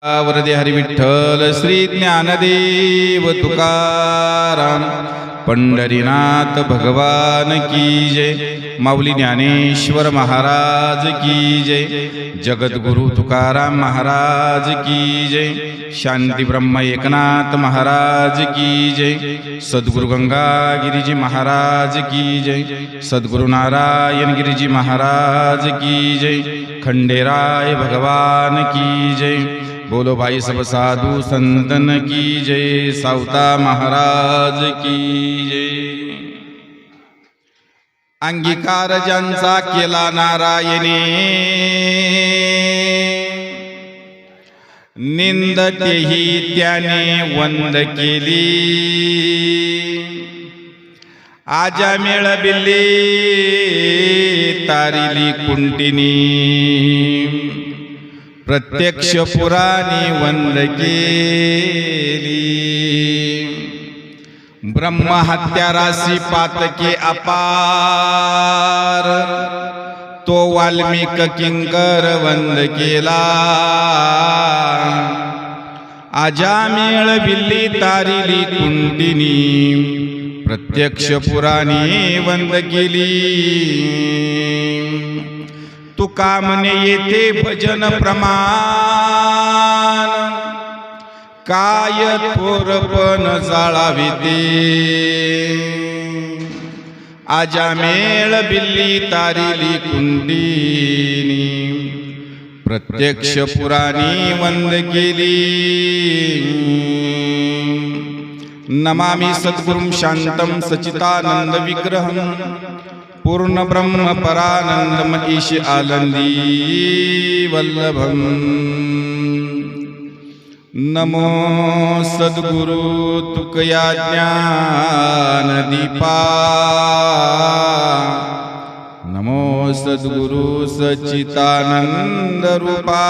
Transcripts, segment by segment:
वरदे हरी विठ्ठल श्री ज्ञानदेव तुकाराम पंढरीनाथ भगवान की जय। माऊली ज्ञानेश्वर महाराज की जय। जगद्गुरु तुकाराम महाराज की जय। शांती ब्रह्म एकनाथ महाराज की जय। सद्गुरु गंगागिरीजी महाराज की जय। सद्गुरु नारायण गिरीजी महाराज की जय। खंडेराय भगवान की जय। बोलो भाई सब साधु संतन की जय। सावता महाराज की जय। अंगीकार ज्यांचा केला नारायणे, निंदतेही त्याने वंद केली। आजा मेळबिल्ली तारिली कुंटिनी, प्रत्यक्ष पुराणी वंद केली। ब्रह्महत्या राशी पातके अपार, तो वाल्मिक किंकर वंद केला। आजा मेळबिल्ली तारिली कुंटिनी, प्रत्यक्ष पुराणी वंद केली। तुका म्हणे येथे भजन प्रमाण, काय थोरपण जाळावे ते। आजा मेळबिल्ली तारिली कुंडिनी, प्रत्यक्ष पुराणी वंद केली। नमामि सद्गुरुं शांतं सच्चिदानंद विग्रहं, पूर्ण ब्रह्म परानंदम ईश आनंदी वल्लभम। नमो सद्गुरु तुकया ज्ञान दीपा, नमो सद्गुरु सच्चिदानंद रूपा।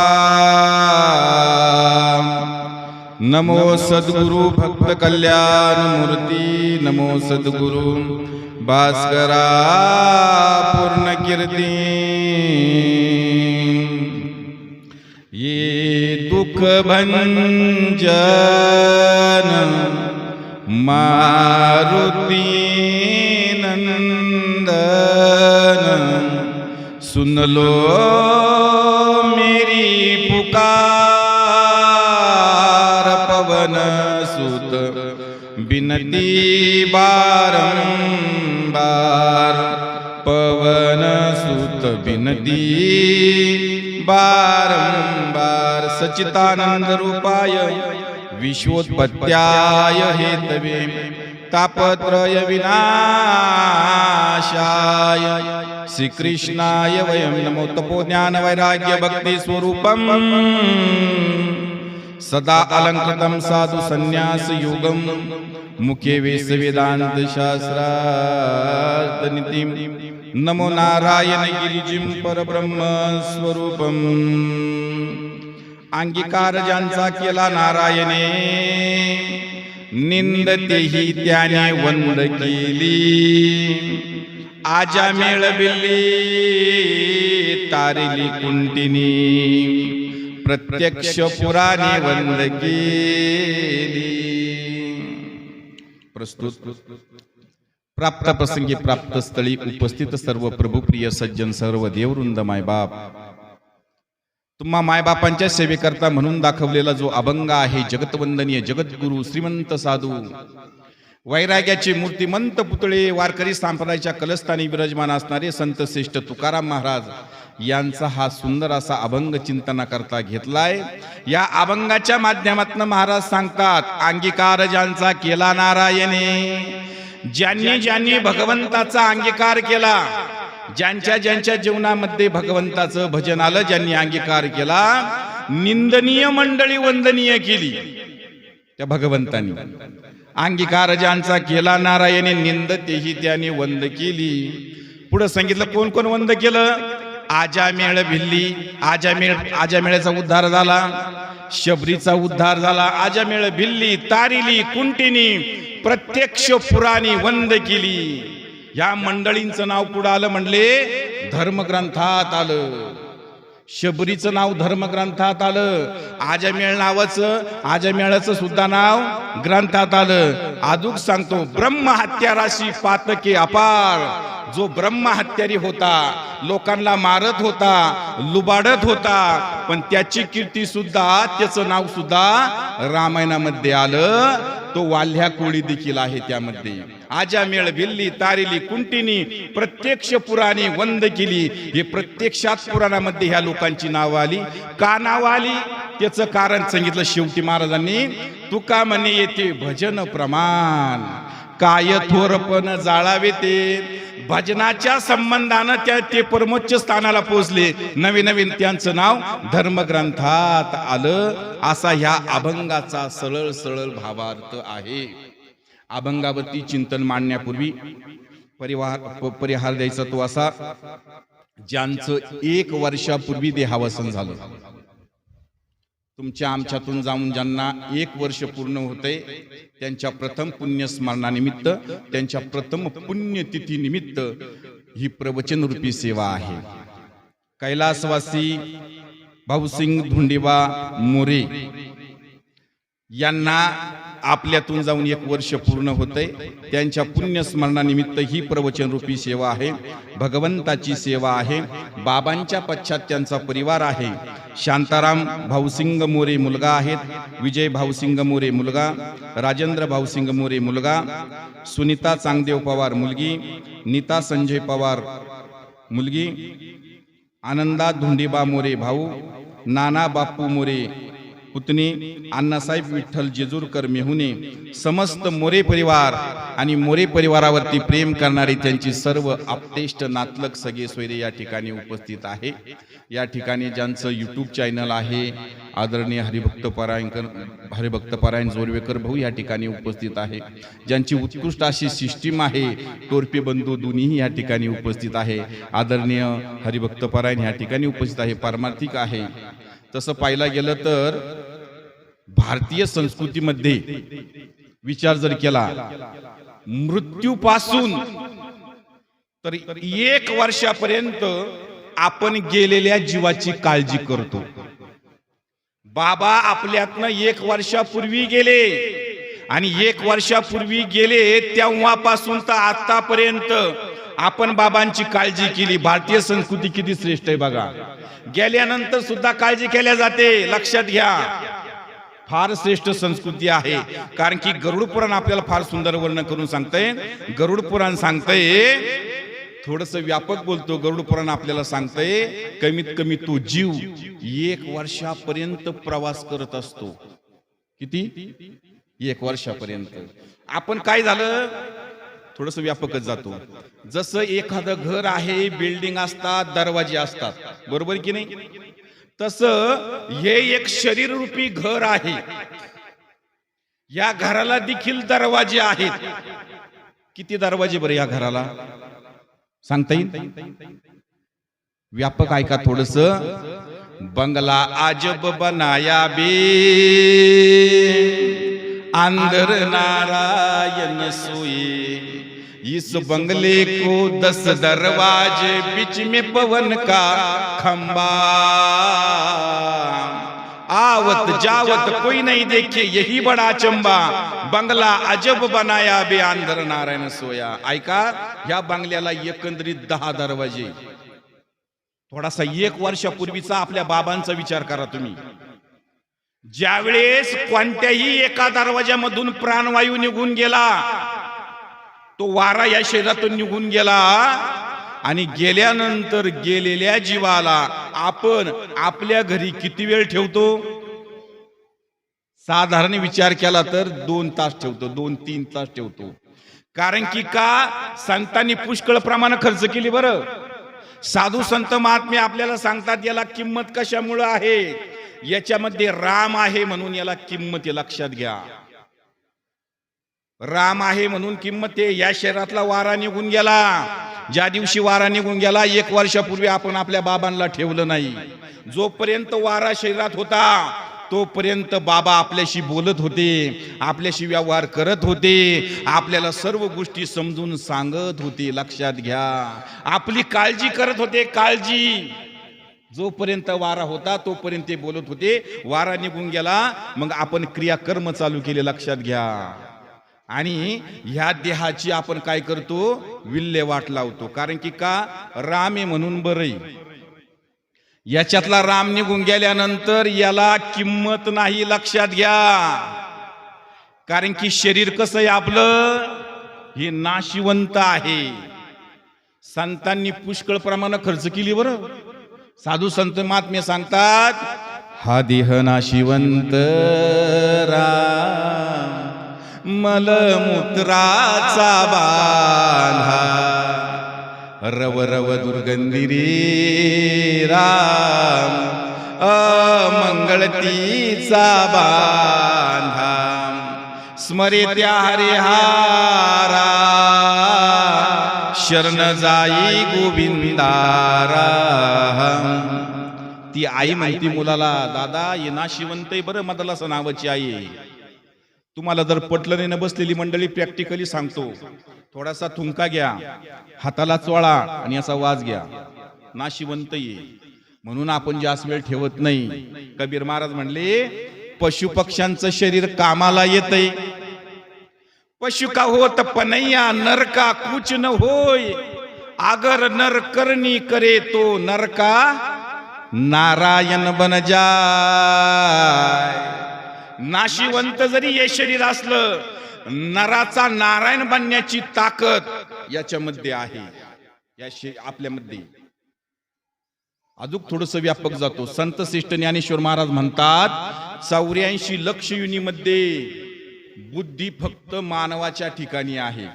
नमो सद्गुरु भक्त कल्याण मूर्ती, नमो सद्गुरु भास्करा पूर्ण कीर्ती। ये दुख भंजन मारुती नंदन, सुन लो मेरी पुकार। पवन सुत बिनती बारंबार, पवन सुत बिनती बारंबार। सच्चिदानंद रूपाय विश्वोत्पत्त्याय हेतवे, तापत्रय विनाशाय श्रीकृष्णाय वयं नमो। तपो ज्ञान वैराग्य भक्ति स्वरूपम, सदा अलंकृतं साधु संन्यास योगम। मुखे वेश वेदांत शास्त्रार्थ नितिम, नमो नारायण गिरिजिं परब्रह्म स्वरूपम। अंगीकार ज्यांचा केला नारायणे, निंदतेही त्याने वंद केली। आजा मेळबिल्ली तारिली कुंटिनी, प्रत्यक्ष पुराणी वंद केली। प्रस्तुत प्राप्त प्रसंगी प्राप्त स्थळी उपस्थित सर्व प्रभुप्रिय सज्जन, सर्व देववृंद, मायबाप, तुम्हा मायबापांच्या सेवेकरता म्हणून दाखवलेला जो अभंग आहे, जगतवंदनीय जगद्गुरु श्रीमंत साधू वैराग्याचे मूर्तिमंत पुतळे वारकरी संप्रदायाच्या कलस्थानी विराजमान असणारे संत श्रेष्ठ तुकाराम महाराज यांचा हा सुंदर असा अभंग चिंतनाकरता घेतलाय। या अभंगाच्या माध्यमातून महाराज सांगतात, अंगीकार ज्यांचा केला नारायणे, ज्यांनी ज्यांनी भगवंताचा अंगीकार केला, ज्यांच्या ज्यांच्या जीवनामध्ये भगवंताचं भजन आलं, ज्यांनी अंगीकार केला, निंदनीय मंडळी वंदनीय केली त्या भगवंतानी। अंगीकार ज्यांचा केला नारायणे, निंदतेही त्याने वंद केली। पुढे सांगितलं कोण कोण वंद केलं? आजा मेळबिल्ली, आजा मेळ्याचा उद्धार झाला, शबरीचा उद्धार झाला। आजा मेळबिल्ली तारिली कुंटिनी, प्रत्यक्ष पुराणी वंद केली। या मंडळींचं नाव पुढे आलं, म्हणले धर्मग्रंथात आलं। शबरीचं नाव धर्मग्रंथात आलं, आजमेळ नावाचं आजमेळाचं सुद्धा नाव ग्रंथात आलं. अजून सांगतो, ब्रह्महत्याराशी पातके अपार. जो ब्रह्महत्यारी होता, लोकांना मारत होता, लुबाडत होता, पण त्याची कीर्ती सुद्धा, त्याचं नाव सुद्धा रामायणामध्ये आलं. तो वाल्ह्या कोळी देखील आहे त्यामध्ये. आजामेळ भिल्ली तारिली कुंटिनी प्रत्यक्ष पुराणी वंद केली. हे प्रत्यक्षात पुराणामध्ये ह्या लोकांची नाव आली. का नाव आली त्याचं कारण सांगितलं शेवटी महाराजांनी. तुका म्हणे येते भजन प्रमाण, काय थोरपण जाळावे ते. भजनाच्या संबंधानं ते परमोच्च स्थानाला पोहोचले. नवीन नवीन त्यांचं नाव धर्मग्रंथात आलं. असा ह्या अभंगाचा सरळ सरळ भावार्थ आहे. अभंगावरती चिंतन मांडण्यापूर्वी परिहार द्यायचा तो असा, ज्यांचं 1 वर्षापूर्वी देहावसन झालं, तुमच्या आमच्यातून जाऊन ज्यांना 1 वर्ष पूर्ण होते, त्यांच्या प्रथम पुण्यस्मरणानिमित्त, त्यांच्या प्रथम पुण्यतिथी निमित्त ही प्रवचन रूपी सेवा आहे. कैलासवासी भाऊसिंग धुंडीबा मोरे यांना आपल्यातून जाऊन 1 वर्ष पूर्ण होते. त्यांच्या पुण्यस्मरणानिमित्त ही प्रवचन रूपी सेवा आहे, भगवंताची सेवा आहे. बाबांच्या पश्चात त्यांचा परिवार आहे. शांताराम भाऊसिंग मोरे मुलगा आहेत, विजय भाऊसिंग मोरे मुलगा, राजेंद्र भाऊसिंग मोरे मुलगा, सुनीता चांगदेव पवार मुलगी, नीता संजय पवार मुलगी, आनंदा धुंडीबा मोरे भाऊ, नाना बापू मोरे पुतणी, अण्णासाहेब विठ्ठल जेजूरकर मेहुणे, समस्त मोरे परिवार आणि मोरे परिवारावरती प्रेम करणारी त्यांची सर्व आप्तेष्ट नातलग सगळे सोयरे या ठिकाणी उपस्थित आहे. या ठिकाणी ज्यांचं यूट्यूब चॅनल आहे, आदरणीय हरिभक्त पारायण जोरवेकर भाऊ या ठिकाणी उपस्थित आहे. ज्यांची उत्कृष्ट अशी सिस्टीम आहे, टोरपे बंधू दोन्हीही या ठिकाणी उपस्थित आहे. आदरणीय हरिभक्त पारायण या ठिकाणी उपस्थित आहे, पारमार्थिक आहे. तसं पाहायला गेलं तर भारतीय संस्कृतीमध्ये विचार जर केला, मृत्यूपासून तर 1 वर्षापर्यंत आपण गेलेल्या जीवाची काळजी करतो. बाबा आपल्यातनं 1 वर्षापूर्वी गेले आणि 1 वर्षापूर्वी गेले तेव्हापासून तर आतापर्यंत आपण बाबांची काळजी केली. भारतीय संस्कृती किती श्रेष्ठ आहे बघा. गेल्यानंतर सुद्धा काळजी केल्या जाते, लक्षात घ्या. फार श्रेष्ठ संस्कृती आहे. कारण की गरुड पुराण आपल्याला फार सुंदर वर्णन करून सांगतंय. गरुड पुराण सांगतंय, थोडस व्यापक बोलतो. गरुड पुराण आपल्याला सांगतंय, कमीत कमी तो जीव 1 वर्षापर्यंत प्रवास करत असतो. किती? 1 वर्षापर्यंत. आपण काय झालं, थोडस व्यापकच जातो. जसं एखादं घर आहे, बिल्डिंग असतात, दरवाजे असतात, बरोबर की नाही? तसं हे एक शरीर रूपी घर आहे. या घराला देखील दरवाजे आहेत. किती दरवाजे बरं या घराला सांगता येईल? व्यापक ऐका थोडस. बंगला अजब बनाया बे, अंदर नारायण सोए. इस बंगले को 10 दरवाजे, बीच में पवन का खंबा. आवत जावत कोई नहीं देखे, यही बड़ा चंबा. बंगला अजब बनाया बे, अंदर नारायण सोया. ऐका, या बंगल्याला एकंदरीत 10 दरवाजे. थोडासा 1 वर्षापूर्वीचा आपल्या बाबांचा विचार करा तुम्ही. ज्यावेळेस कोणत्याही एका दरवाजामधून प्राणवायू निघून गेला, तो वारा या शरीरातून निघून गेला आणि गेल्यानंतर गेलेल्या जीवाला आपण आपल्या घरी किती वेळ ठेवतो? साधारण विचार केला तर 2 तास ठेवतो, 2-3 तास ठेवतो. कारण की का, संतांनी पुष्कळ प्रमाण खर्च केली. बरं, साधू संत महात्मे आपल्याला सांगतात, याला किंमत कशामुळे आहे? याच्यामध्ये राम आहे म्हणून याला किंमत आहे. लक्षात घ्या, राम आहे म्हणून किंमत आहे. या शरीरातला वारा निघून गेला. ज्या दिवशी वारा निघून गेला, 1 वर्षापूर्वी आपण आपल्या बाबांना ठेवलं नाही. जोपर्यंत वारा शरीरात होता तोपर्यंत बाबा आपल्याशी बोलत होते, आपल्याशी व्यवहार करत होते, आपल्याला सर्व गोष्टी समजून सांगत होते. लक्षात घ्या, आपली काळजी करत होते. काळजी जोपर्यंत वारा होता तोपर्यंत ते बोलत होते. वारा निघून गेला मग आपण क्रियाकर्म चालू केले, लक्षात घ्या. आणि ह्या देहाची आपण काय करतो, विल्हेवाट लावतो. कारण की का, राम आहे म्हणून बरं. याच्यातला राम निघून गेल्यानंतर याला किंमत नाही, लक्षात घ्या. कारण की शरीर कसं आहे आपलं, हे नाशिवंत आहे. संतांनी पुष्कळ प्रमाणात खर्च केली बरं. साधू संत महात्मे सांगतात, हा देह नाशिवंत राम, मलमूत्राचा बांधा, रव रव दुर्गंधी रे राम, अमंगळतीचा बांधा, स्मरे त्या हरिहारा, शरण जाई गोविंदारा. ती आई म्हणती मुलाला, दादा ये नाशिवंत बरं, मदलास नावाची आई. तुम्हाला जर पटलं नाही ना, बसलेली मंडळी प्रॅक्टिकली सांगतो, थोडासा थुंका घ्या, हाताला चोळा आणि असा वाज घ्या, नाशिवंत ये. म्हणून आपण जास्त वेळ ठेवत नाही. कबीर महाराज म्हणले, पशु पक्ष्यांचं शरीर कामाला येतंय. पशु का होत पनैया, नर का कुछ न होय, अगर नर करनी करे तो नर का नारायण बन जाय. नाशिवंत जरी हे शरीर असलं, नराचा नारायण बनण्याची ताकद याच्यामध्ये आहे, आपल्यामध्ये. अजून थोडस व्यापक जातो. संत श्रेष्ठ ज्ञानेश्वर महाराज म्हणतात, 84 लक्ष युनीमध्ये बुद्धी फक्त मानवाच्या ठिकाणी आहे.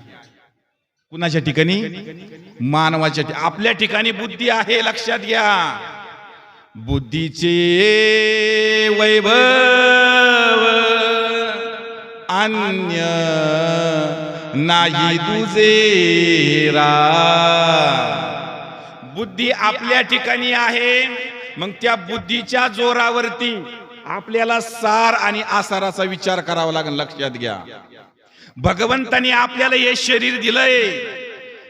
कुणाच्या ठिकाणी, मानवाच्या. आपल्या ठिकाणी बुद्धी आहे, लक्षात घ्या. बुद्धीचे वैभव अन्य नाही दुजेरा. बुद्धी आपल्या ठिकाणी आहे, मग त्या बुद्धीच्या जोरावरती आपल्याला सार आणि आसाराचा विचार करावा लागेल, लक्षात घ्या. भगवंतानी आपल्याला हे शरीर दिलंय,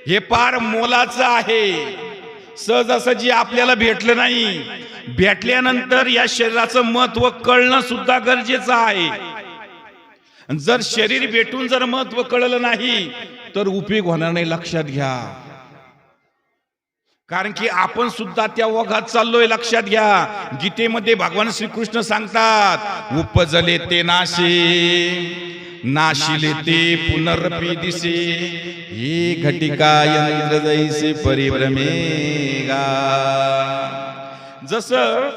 हे फार मोलाचं आहे. सहजासहजी आपल्याला भेटलं नाही. भेटल्यानंतर या शरीराचं महत्व कळणं सुद्धा गरजेचं आहे. जर शरीर भेटून जर महत्व कळलं नाही तर उपयोग होणार नाही, लक्षात घ्या. कारण की आपण सुद्धा त्या ओघात चाललोय, लक्षात घ्या. गीतेमध्ये भगवान श्रीकृष्ण सांगतात, उपजले ते नाशे, नाशिले ते पुनरपी दिसे, हे घटिका यंत्र जैसे परिभ्रमेगा. जसं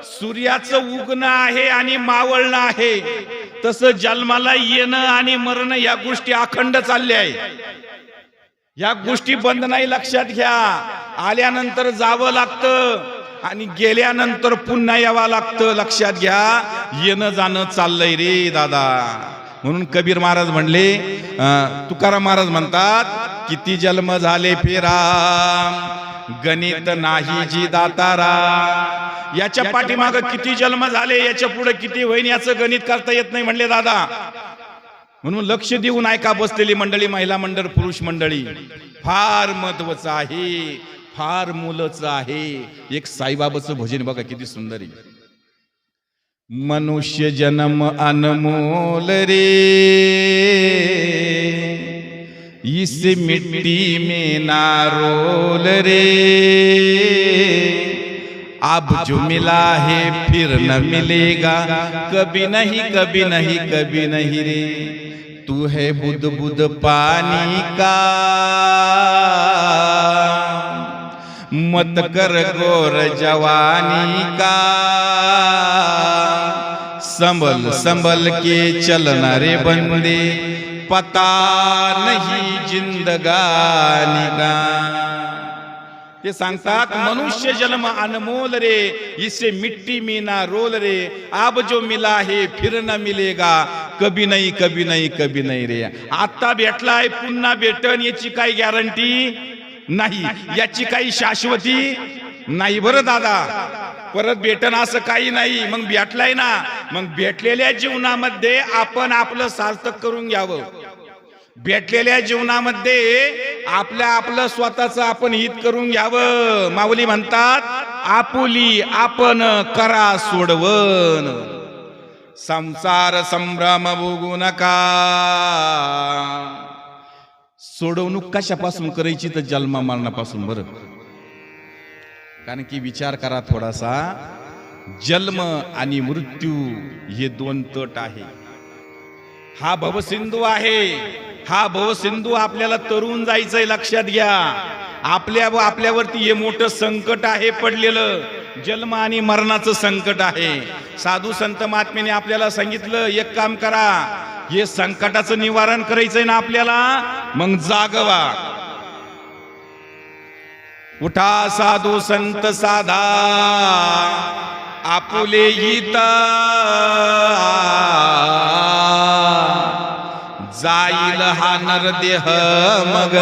सूर्याचं उगणं आहे आणि मावळणं आहे, तसं जन्माला येणं आणि मरण या गोष्टी अखंड चालल्या आहे. या गोष्टी बंद नाही, लक्षात घ्या. आल्यानंतर जावं लागतं आणि गेल्यानंतर पुन्हा यावं लागतं, लक्षात घ्या. येणं जाणं चाललंय रे दादा. म्हणून कबीर महाराज म्हणले, तुकाराम महाराज म्हणतात, किती जन्म झाले फेरा, गणित नाही जी दातारा. याच्या पाठीमाग किती जन्म झाले, याच्या पुढे किती होईन याचं गणित करता येत नाही म्हणले दादा. म्हणून लक्ष देऊन ऐका बसलेली मंडळी, महिला मंडळ, पुरुष मंडळी. फार महत्वाचं आहे, फार मोलाचं आहे. एक साईबाबाचं भजन बघा, किती सुंदर आहे. मनुष्य जन्म अनमोल रे, इस मिट्टी में ना रोल रे, अब जो मिला है फिर न मिलेगा, कभी नहीं कभी नहीं कभी नहीं रे. तू है बुद बुद पानी का, मत कर गोर जवानी का, संभल संभल के चलना रे बंदे, पता नहीं जिंदगानी का. ते सांगतात, मनुष्य जन्म अनमोल रे, इसे मिट्टी में ना रोल रे, अब जो मिला है फिर न मिलेगा, कभी नहीं कभी नहीं कभी नहीं रे. आता भेटलाय पुन्हा भेटन याची काही गॅरंटी नाही, याची काही शाश्वती नाही बरं दादा. परत भेटन असं काही नाही. मग भेटलाय ना, मग भेटलेल्या जीवनामध्ये आपण आपलं सार्थक करून घ्यावं. भेटलेल्या जीवनामध्ये आपलं स्वतःचं आपण हित करून घ्यावं. माऊली म्हणतात आपुली आपण करा सोडवण, संसार संभ्रम भोगू नका. सोडवणूक कशापासून करायची तर जन्मा मरणापासून. बरं, कारण की विचार करा थोडासा, जन्म आणि मृत्यू हे दोन तट आहे. हा भवसिंधू आहे, हा भवसिंधू आपल्याला तरुण जायचंय, लक्षात घ्या. आपल्यावरती हे मोठं संकट आहे पडलेलं, जन्म आणि मरणाचं संकट आहे. साधू संत महात्म्याने आपल्याला सांगितलं, एक काम करा, हे संकटाचं निवारण करायचंय ना आपल्याला, मग जागवा. उठा साधू संत साधा, आपुले हित जाईल हा नरदेह मग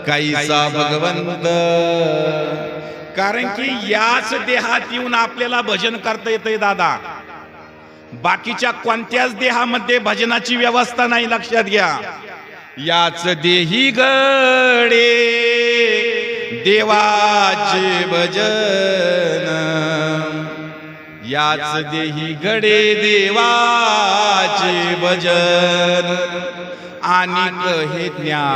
कैसा भगवंत. कारण की याच देहात येऊन आपल्याला भजन करता येतंय दादा. बाकीच्या कोणत्याच देहामध्ये भजनाची व्यवस्था नाही, लक्षात घ्या. याच देही गडे देवाचे भजन, याच देही गडे देवाचे भजन. आणि हे ज्ञान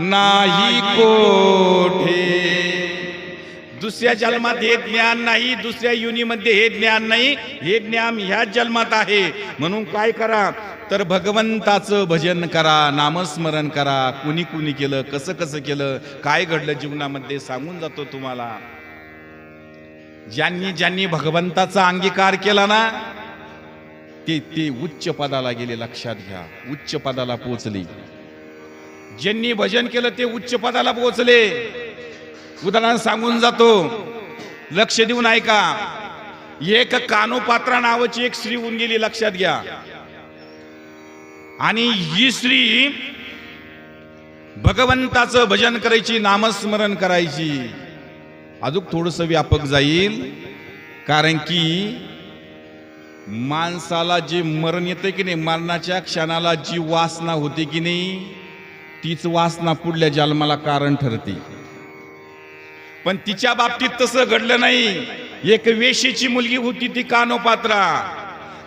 नाही कोठे. दुसऱ्या जन्मात हे ज्ञान नाही, दुसऱ्या युनीमध्ये हे ज्ञान नाही, हे ज्ञान ह्या जन्मात आहे. म्हणून काय करा तर भगवंताचं भजन करा, नामस्मरण करा. कुणी कुणी केलं, कसं कसं केलं, काय घडलं जीवनामध्ये सांगून जातो तुम्हाला. ज्यांनी ज्यांनी भगवंताचा अंगीकार केला ना ते उच्च पदाला गेले, लक्षात घ्या. उच्च पदाला पोहोचले. ज्यांनी भजन केलं ते उच्च पदाला पोहोचले. उदाहरण सांगून जातो, लक्ष देऊन ऐका. एक कानोपात्रा नावाची एक स्त्री होऊन गेली, लक्षात घ्या. आणि ही स्त्री भगवंताचं भजन करायची, नामस्मरण करायची. अजून थोडंसं व्यापक जाईल, कारण की माणसाला जे मरण येते की नाही, मरणाच्या क्षणाला जी वासना होते की नाही, तीच वासना पुढल्या जन्माला कारण ठरते. पण तिच्या बाबतीत तसं घडलं नाही. एक वेशीची मुलगी होती ती कानोपात्रा.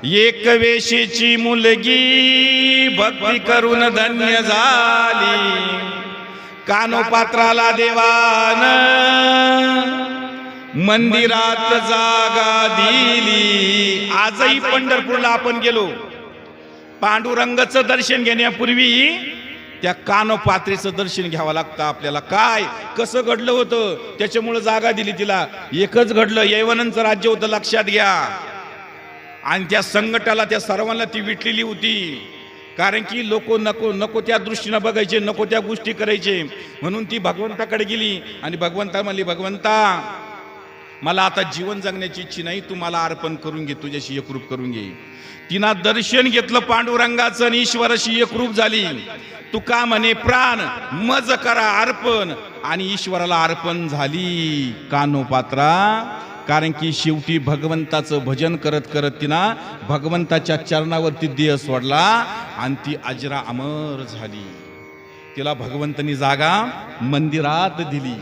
एक वेशीची मुलगी भक्ती करून धन्य झाली. कानोपात्राला देवान मंदिरात जागा दिली. आजही पंढरपूरला आपण गेलो, पांडुरंगाचं दर्शन घेण्यापूर्वी त्या कानोपात्रेचं दर्शन घ्यावं लागतं आपल्याला. काय कसं घडलं होतं, त्याच्यामुळे जागा दिली तिला. एकच घडलं, यैवनांचं राज्य होतं, लक्षात घ्या. आणि त्या संकटाला, त्या सर्वांना ती विटलेली होती. कारण की लोक नको त्या दृष्टीने बघायचे, नको त्या गोष्टी करायचे. म्हणून ती भगवंताकडे गेली आणि भगवंता म्हणली, भगवंता मला आता जीवन जगण्याची इच्छा नाही, तू मला अर्पण करून घे, तुझ्याशी एकरूप करून घे. तिनं दर्शन घेतलं पांडुरंगाचं आणि ईश्वराशी एकरूप झाली. तुका म्हणे प्राण मज करा अर्पण, आणि ईश्वराला अर्पण झाली कानोपात्रा. कारण की शेवटी भगवंताचं भजन करत करत तिनं भगवंताच्या चरणावरती देह सोडला आणि ती अजरा अमर झाली. तिला भगवंतानी जागा मंदिरात दिली.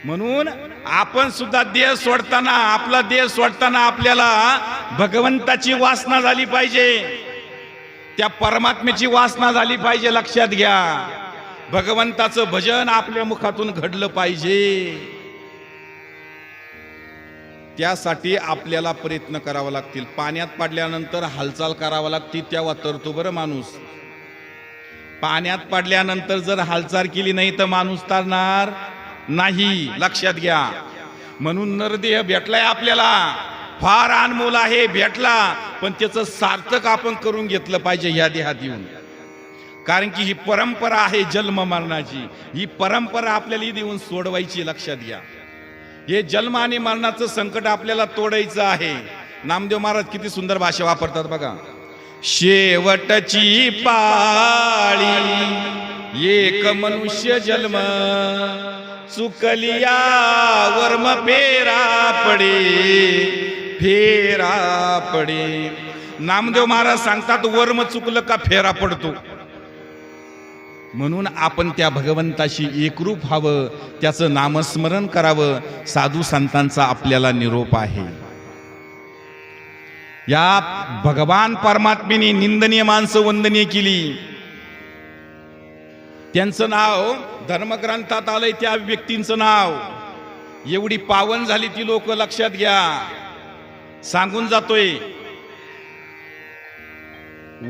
म्हणून आपण सुद्धा देह सोडताना, आपला देह सोडताना आपल्याला भगवंताची वासना झाली पाहिजे, त्या परमात्म्याची वासना झाली पाहिजे. लक्षात घ्या, भगवंताचं भजन आपल्या मुखातून घडलं पाहिजे. त्यासाठी आपल्याला प्रयत्न करावा लागतील. पाण्यात पडल्यानंतर हालचाल करावा लागते, तेव्हा तरतो बरं माणूस. पाण्यात पडल्यानंतर जर हालचाल केली नाही तर माणूस तरणार नाही, लक्षात घ्या. म्हणून नरदेह भेटलाय आपल्याला, फार अनमोल आहे, भेटला, पण त्याचं सार्थक आपण करून घेतलं पाहिजे ह्या देहात येऊन. कारण की ही परंपरा आहे जन्म मरणाची, ही परंपरा आपल्याला देऊन सोडवायची. लक्षात घ्या, हे जन्म आणि मरणाचं संकट आपल्याला तोडायचं आहे. नामदेव महाराज किती सुंदर भाषा वापरतात बघा. शेवटची पाळी एक मनुष्य जन्म, चुकलिया वर्म फेरा पडे, फेरा पडे. नामदेव महाराज सांगतात वर्म चुकलं का फेरा पडतो. म्हणून आपण त्या भगवंताशी एकरूप व्हावं, त्याचं नामस्मरण करावं. साधू संतांचा आपल्याला निरोप आहे. या भगवान परमात्मेने निंदनीय माणसं वंदनीय केली. त्यांचं नाव धर्मग्रंथात आलंय. त्या व्यक्तींचं नाव एवढी पावन झाली ती लोक लक्षात घ्या. सांगून जातोय,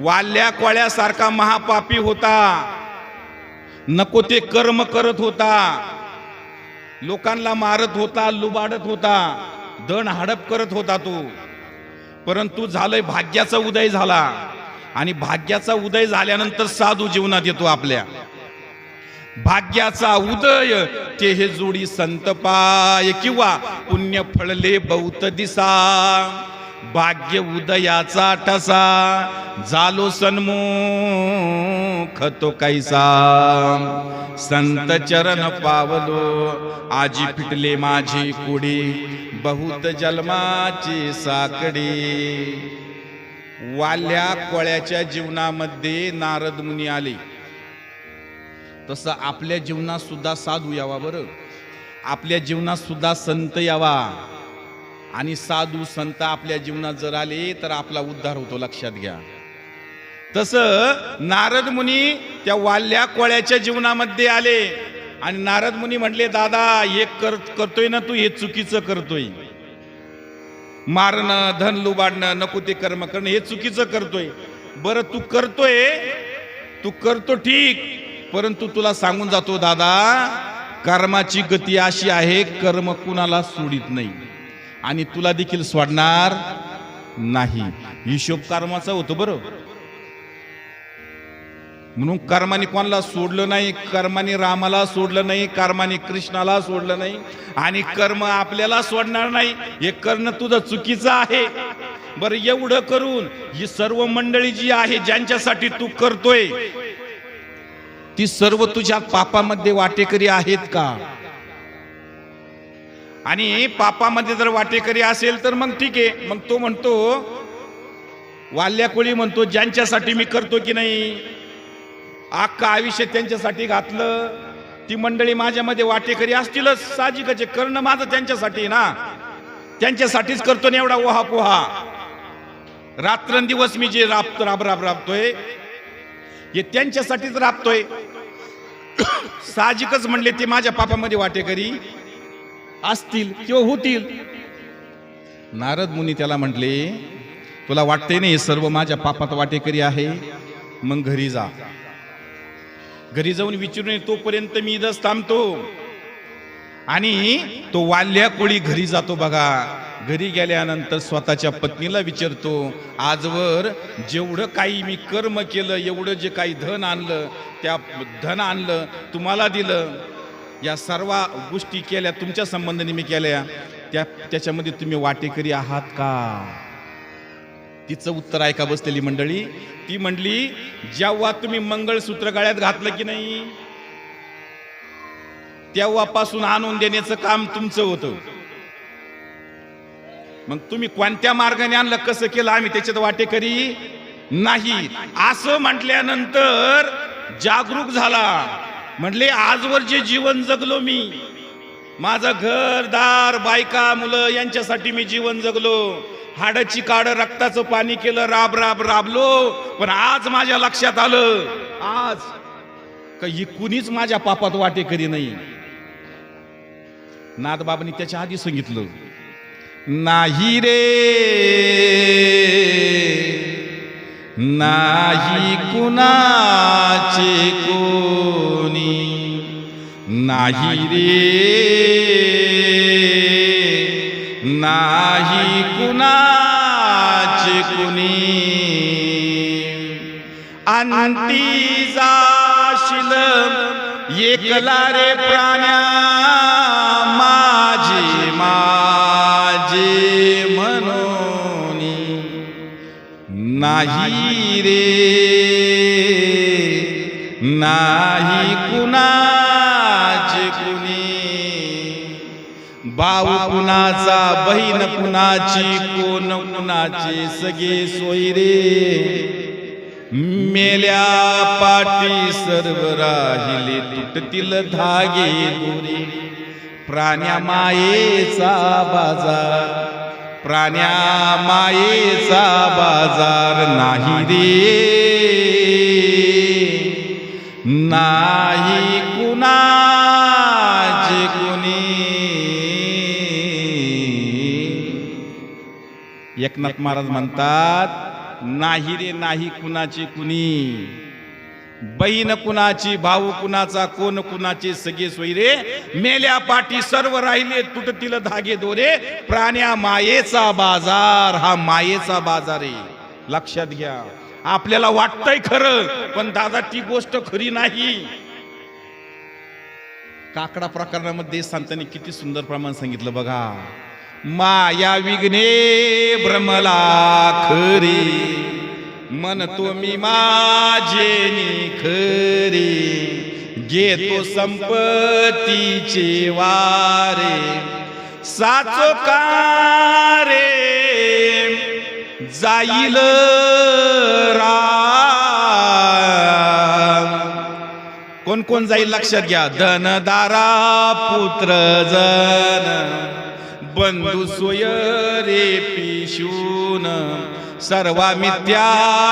वाल्या कोळ्यासारखा महापापी होता. नको ते कर्म करत होता. लोकांना मारत होता, लुबाडत होता, दण हडप करत होता तो. परंतु झालंय भाग्याचा उदय झाला. आणि भाग्याचा उदय झाल्यानंतर साधू जीवनात येतो. आपल्या भाग्याचा उदय ते हे जोडी संत पाय, किंवा पुण्य फळले बहुत दिसा. भाग्य उदयाचा ठसा झालो सन्मुख तो कैसा. संत चरण पावलो आजी फिटले माझी कुडी. बहुत जन्माची साकडी. वाल्या कोळ्याच्या जीवनामध्ये नारद मुनी आले. तसं आपल्या जीवनात सुद्धा साधू यावा. बरं, आपल्या जीवनात सुद्धा संत यावा. आणि साधू संत आपल्या जीवनात जर आले तर आपला उद्धार होतो. लक्षात घ्या. तसं नारद मुनी त्या वाल्या कोळ्याच्या जीवनामध्ये आले. आणि नारद मुनी म्हटले, दादा हे करतोय ना तू, हे चुकीचं करतोय. मारणं, धन लुबाडणं, नको ते कर्म करणं, हे चुकीचं करतोय. बरं तू करतो ठीक, परंतु तुला सांगून जातो दादा, कर्माची गती अशी आहे, कर्म कुणाला सोडित नाही आणि तुला देखील सोडणार नाही. हिशोब कर्माचा होतो. बरं, म्हणून कर्माने कोणाला सोडलं नाही. कर्माने रामाला सोडलं नाही, कर्माने कृष्णाला सोडलं नाही, आणि कर्म आपल्याला सोडणार नाही. हे करणं तुझं चुकीचं आहे. बरं, एवढं करून ही सर्व मंडळी जी आहे ज्यांच्यासाठी तू करतोय, ती सर्व तुझ्या पापामध्ये वाटेकरी आहेत का? आणि पापामध्ये जर वाटेकरी असेल तर मग ठीक आहे. मग तो म्हणतो, वाल्या कोळी म्हणतो, ज्यांच्यासाठी मी करतो की नाही, अख्खा आयुष्य त्यांच्यासाठी घातलं, ती मंडळी माझ्यामध्ये वाटेकरी असतीलच, साहजिकच आहे. करणं माझं त्यांच्यासाठी ना, त्यांच्यासाठीच करतो ना. एवढा ओहा पोहा रात्रंदिवस मी जे राबतोय हे त्यांच्यासाठीच राबतोय. साहजिकच म्हणले ते माझ्या पापामध्ये वाटेकरी असतील किंवा होतील. नारद मुनी त्याला म्हटले, तुला वाटतंय ना हे सर्व माझ्या पापात वाटेकरी आहे, मग घरी जा. घरी जाऊन विचारून तोपर्यंत मी इथंच थांबतो. आणि तो वाल्या कोळी घरी जातो. बघा, घरी गेल्यानंतर स्वतःच्या पत्नीला विचारतो, आजवर जेवढं काही मी कर्म केलं, एवढं जे काही धन आणलं, त्या धन आणलं तुम्हाला दिलं, या सर्व गोष्टी केल्या तुमच्या संबंधाने मी केल्या, त्याच्यामध्ये तुम्ही वाटेकरी आहात का? तिचं उत्तर ऐका बसलेली मंडळी. ती म्हणली, जेव्हा तुम्ही मंगळसूत्र गळ्यात घातलं की नाही, तेव्हापासून आणून देण्याचं काम तुमचं होतं. मग तुम्ही कोणत्या मार्गाने आणलं, कसं केलं, आम्ही त्याच्यात वाटेकरी नाही. असं म्हटल्यानंतर जागरूक झाला. म्हटले, आजवर जे जीवन जगलो मी, माझं घरदार, बायका, मुलं यांच्यासाठी मी जीवन जगलो, हाडाची काढ, रक्ताचं पाणी केलं, राबलो. पण आज माझ्या लक्षात आलं, आज काही कुणीच माझ्या पापात वाटेकरी नाही. नाथबाबांनी त्याच्या आधी सांगितलं, नाही रे, नाही कुणाचे कोणी, नाही रे, नाही कुणाचे कोणी. अंती जाशील एकला रे प्राण्या, माझे म्हणून नाही रे, नाही कुणाचे कुणी. भाऊ कुणाचा बहीण कुणाची कोण कुणाचे सगळे सोयरे मेल्या पाठी सर्व राहिले तुटतील धागे दोरे प्राण्या मायेचा बाजार प्राण्या मायेचा बाजार नाही रे नाही कुणाचे कुणी एकनाथ महाराज म्हणतात नाही रे नाही कुणाचे कुणी बहीण कुणाची भाऊ कुणाचा कोण कुणाचे सगळे सोयरे मेल्या पाठी सर्व राहिले तुटतील धागे दोरे प्राण्या मायेचा बाजार हा मायेचा बाजार आहे लक्षात घ्या आपल्याला वाटतंय खरं पण दादा ती गोष्ट खरी नाही काकडा प्रकरणामध्ये संतांनी किती सुंदर प्रमाण सांगितलं बघा माया विघ्ने भ्रमला खरी म्हणतो मी माझे खरे घेतो संपत्तीचे वारे साचो कारे जाईल कोण कोण जाईल लक्षात घ्या धनदारा पुत्र जन बंधू सोय रे पिशून सर्वा मिथ्या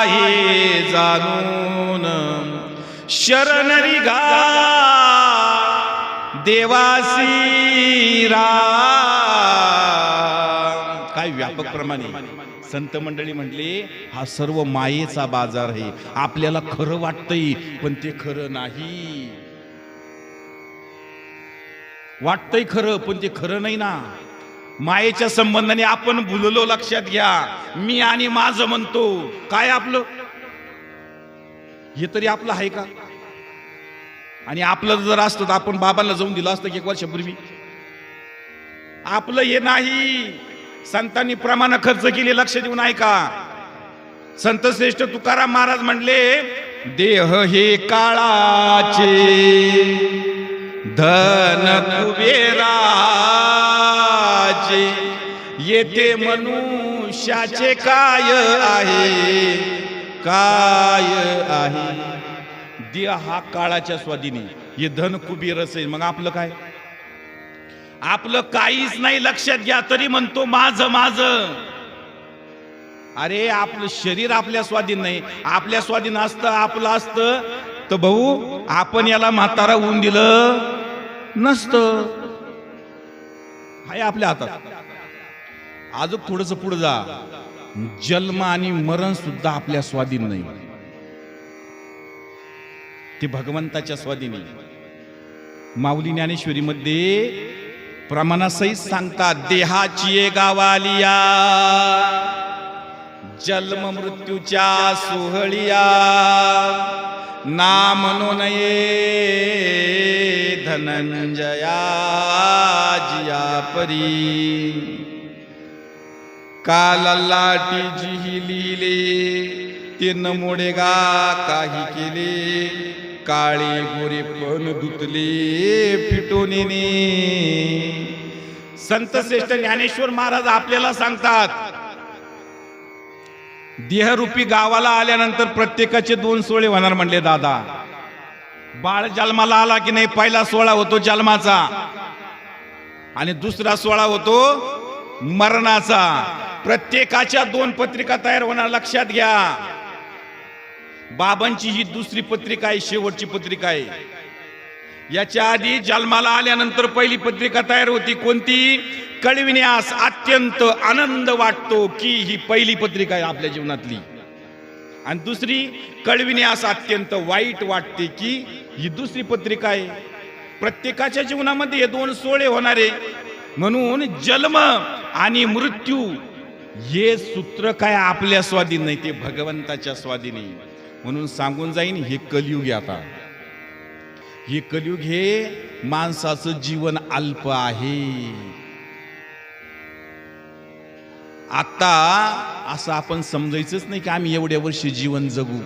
हे जाणून शरणरी गा देवासी राम काय व्यापक प्रमाणे संत मंडळी म्हटले हा सर्व मायेचा बाजार आहे आपल्याला खरं वाटतंय पण ते खरं नाही वाटतंय खरं पण ते खरं नाही ना मायेच्या संबंधाने आपण भुललो लक्षात घ्या मी आणि माझं म्हणतो काय आपलं हे तरी आपलं आहे का आणि आपलं जर असतं तर आपण बाबांना जाऊन दिलं असतं की 1 वर्षापूर्वी आपलं हे नाही संतांनी प्रमाण खर्च केले लक्ष देऊन ऐका संत श्रेष्ठ तुकाराम महाराज म्हणले देह हे काळाचे धन कुबेराचे येते मनुष्याचे काय आहे काय आहे देह हा काळाच्या स्वाधीनी हे धन कुबेरच आहे मग आपलं काय आपलं काहीच नाही लक्षात घ्या तरी म्हणतो माझं माझं अरे आपलं शरीर आपल्या स्वाधीन नाही आपल्या स्वाधीन असतं आपलं असतं तर भाऊ आपण याला म्हातारा होऊन दिलं नसतं हाय आपल्या हातात अजून थोडस पुढे जा जन्म आणि मरण सुद्धा आपल्या स्वाधीन नाही ते भगवंताच्या स्वाधीनी माऊली ज्ञानेश्वरी मध्ये प्रमाणासहित सांगतात देहाची गावालिया जन्म मृत्यूच्या सोहळिया नाम नो नये धनंजया जिया परी काल लाटी जी लिहिले ते न मोडे गा काही केले काळे गोरे पण धुतले फिटोनीने संत श्रेष्ठ ज्ञानेश्वर महाराज आपल्याला सांगतात देहरूपी गावाला आल्यानंतर प्रत्येकाचे 2 सोहळे होणार म्हणले दादा बाळ जन्माला आला की नाही पहिला सोहळा होतो जन्माचा आणि दुसरा सोहळा होतो मरणाचा प्रत्येकाच्या 2 पत्रिका तयार होणार लक्षात घ्या बाबांची ही दुसरी पत्रिका आहे शेवटची पत्रिका आहे याच्या आधी जन्माला आल्यानंतर पहिली पत्रिका तयार होती कोणती कळविण्यास अत्यंत आनंद वाटतो की ही पहिली पत्रिका आहे आपल्या जीवनातली आणि दुसरी कळविण्यास अत्यंत वाईट वाटते की ही दुसरी पत्रिका आहे प्रत्येकाच्या जीवनामध्ये हे 2 सोहळे होणारे म्हणून जन्म आणि मृत्यू हे सूत्र काय आपल्या स्वाधीन नाही ते भगवंताच्या स्वाधीन म्हणून सांगून जाईन हे कलियुग आता हे कलियुग हे माणसाचं जीवन अल्प आहे आता असं आपण समजायचंच नाही की आम्ही एवढ्या वर्षी जीवन जगू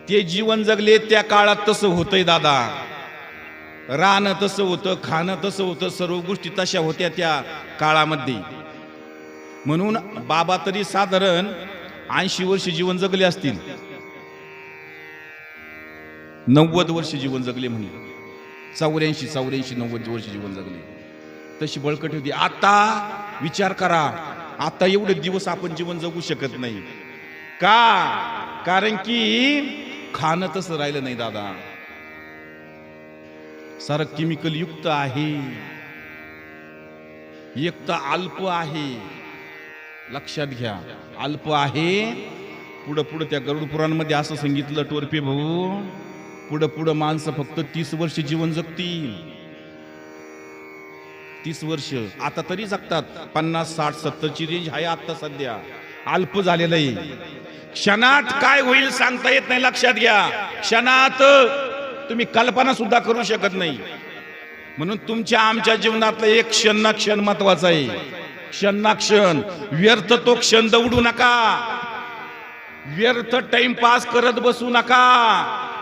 ते जीवन जगले त्या काळात तसं होतंय दादा राहणं तसं होतं, खाणं तसं होतं, सर्व गोष्टी तशा होत्या त्या काळामध्ये. म्हणून बाबा तरी साधारण 80 वर्ष जीवन जगले असतील, 90 वर्ष जीवन जगले म्हणे, 84-90 वर्ष जीवन जगले. तशी बळकट होती. आता विचार करा, आता एवढे दिवस आपण जीवन जगू शकत नाही का? कारण की खाणं तसं राहिलं नाही दादा, सारं केमिकल युक्त आहे, एक तर अल्प आहे. लक्षात घ्या, अल्प आहे. पुढं पुढं त्या गरुड पुराणामध्ये असं सांगितलं, टोरपे भाऊ, पुढं पुढं माणसं फक्त 30 वर्ष जीवन जगतील. 30 वर्ष आता तरी जगतात, 50, 60, 70 ची रेंज आहे आता सध्या. अल्प झालेलं आहे. क्षणात काय होईल सांगता येत नाही. लक्षात घ्या, क्षणात तुम्ही कल्पना सुद्धा करू शकत नाही. म्हणून तुमच्या आमच्या जीवनातला एक क्षण ना क्षण महत्वाचा आहे. क्षण ना क्षण, व्यर्थ तो क्षण दौडू नका, व्यर्थ टाइम पास करत बसू नका.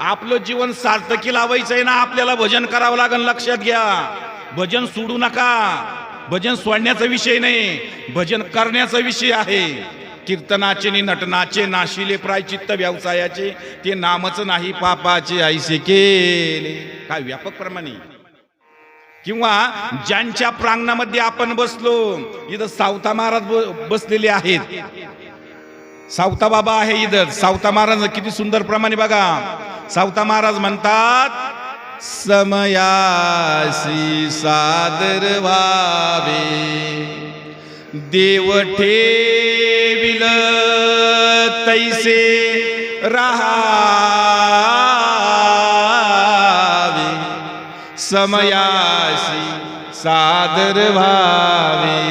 आपलं जीवन सार्थकी लावायचंय ना, आपल्याला भजन करावं लागेल. लक्षात घ्या, भजन सोडू नका. भजन सोडण्याचा विषय नाही, भजन करण्याचा विषय आहे. कीर्तनाचे नि नटनाचे नाशिले प्रायचित्त व्यवसायाचे, ते नामच नाही पापाचे ऐसे केले. काय व्यापक प्रमाणे. किंवा ज्यांच्या प्रांगणामध्ये आपण बसलो, इथं सावता महाराज बसलेले आहेत, सावता बाबा आहे इथं. सावता महाराज किती सुंदर प्रमाणे बघा. सावता महाराज म्हणतात, समयासी सादर व्हावे, देव ठेविल तैसे राहावे, समयासी सादर व्हावे.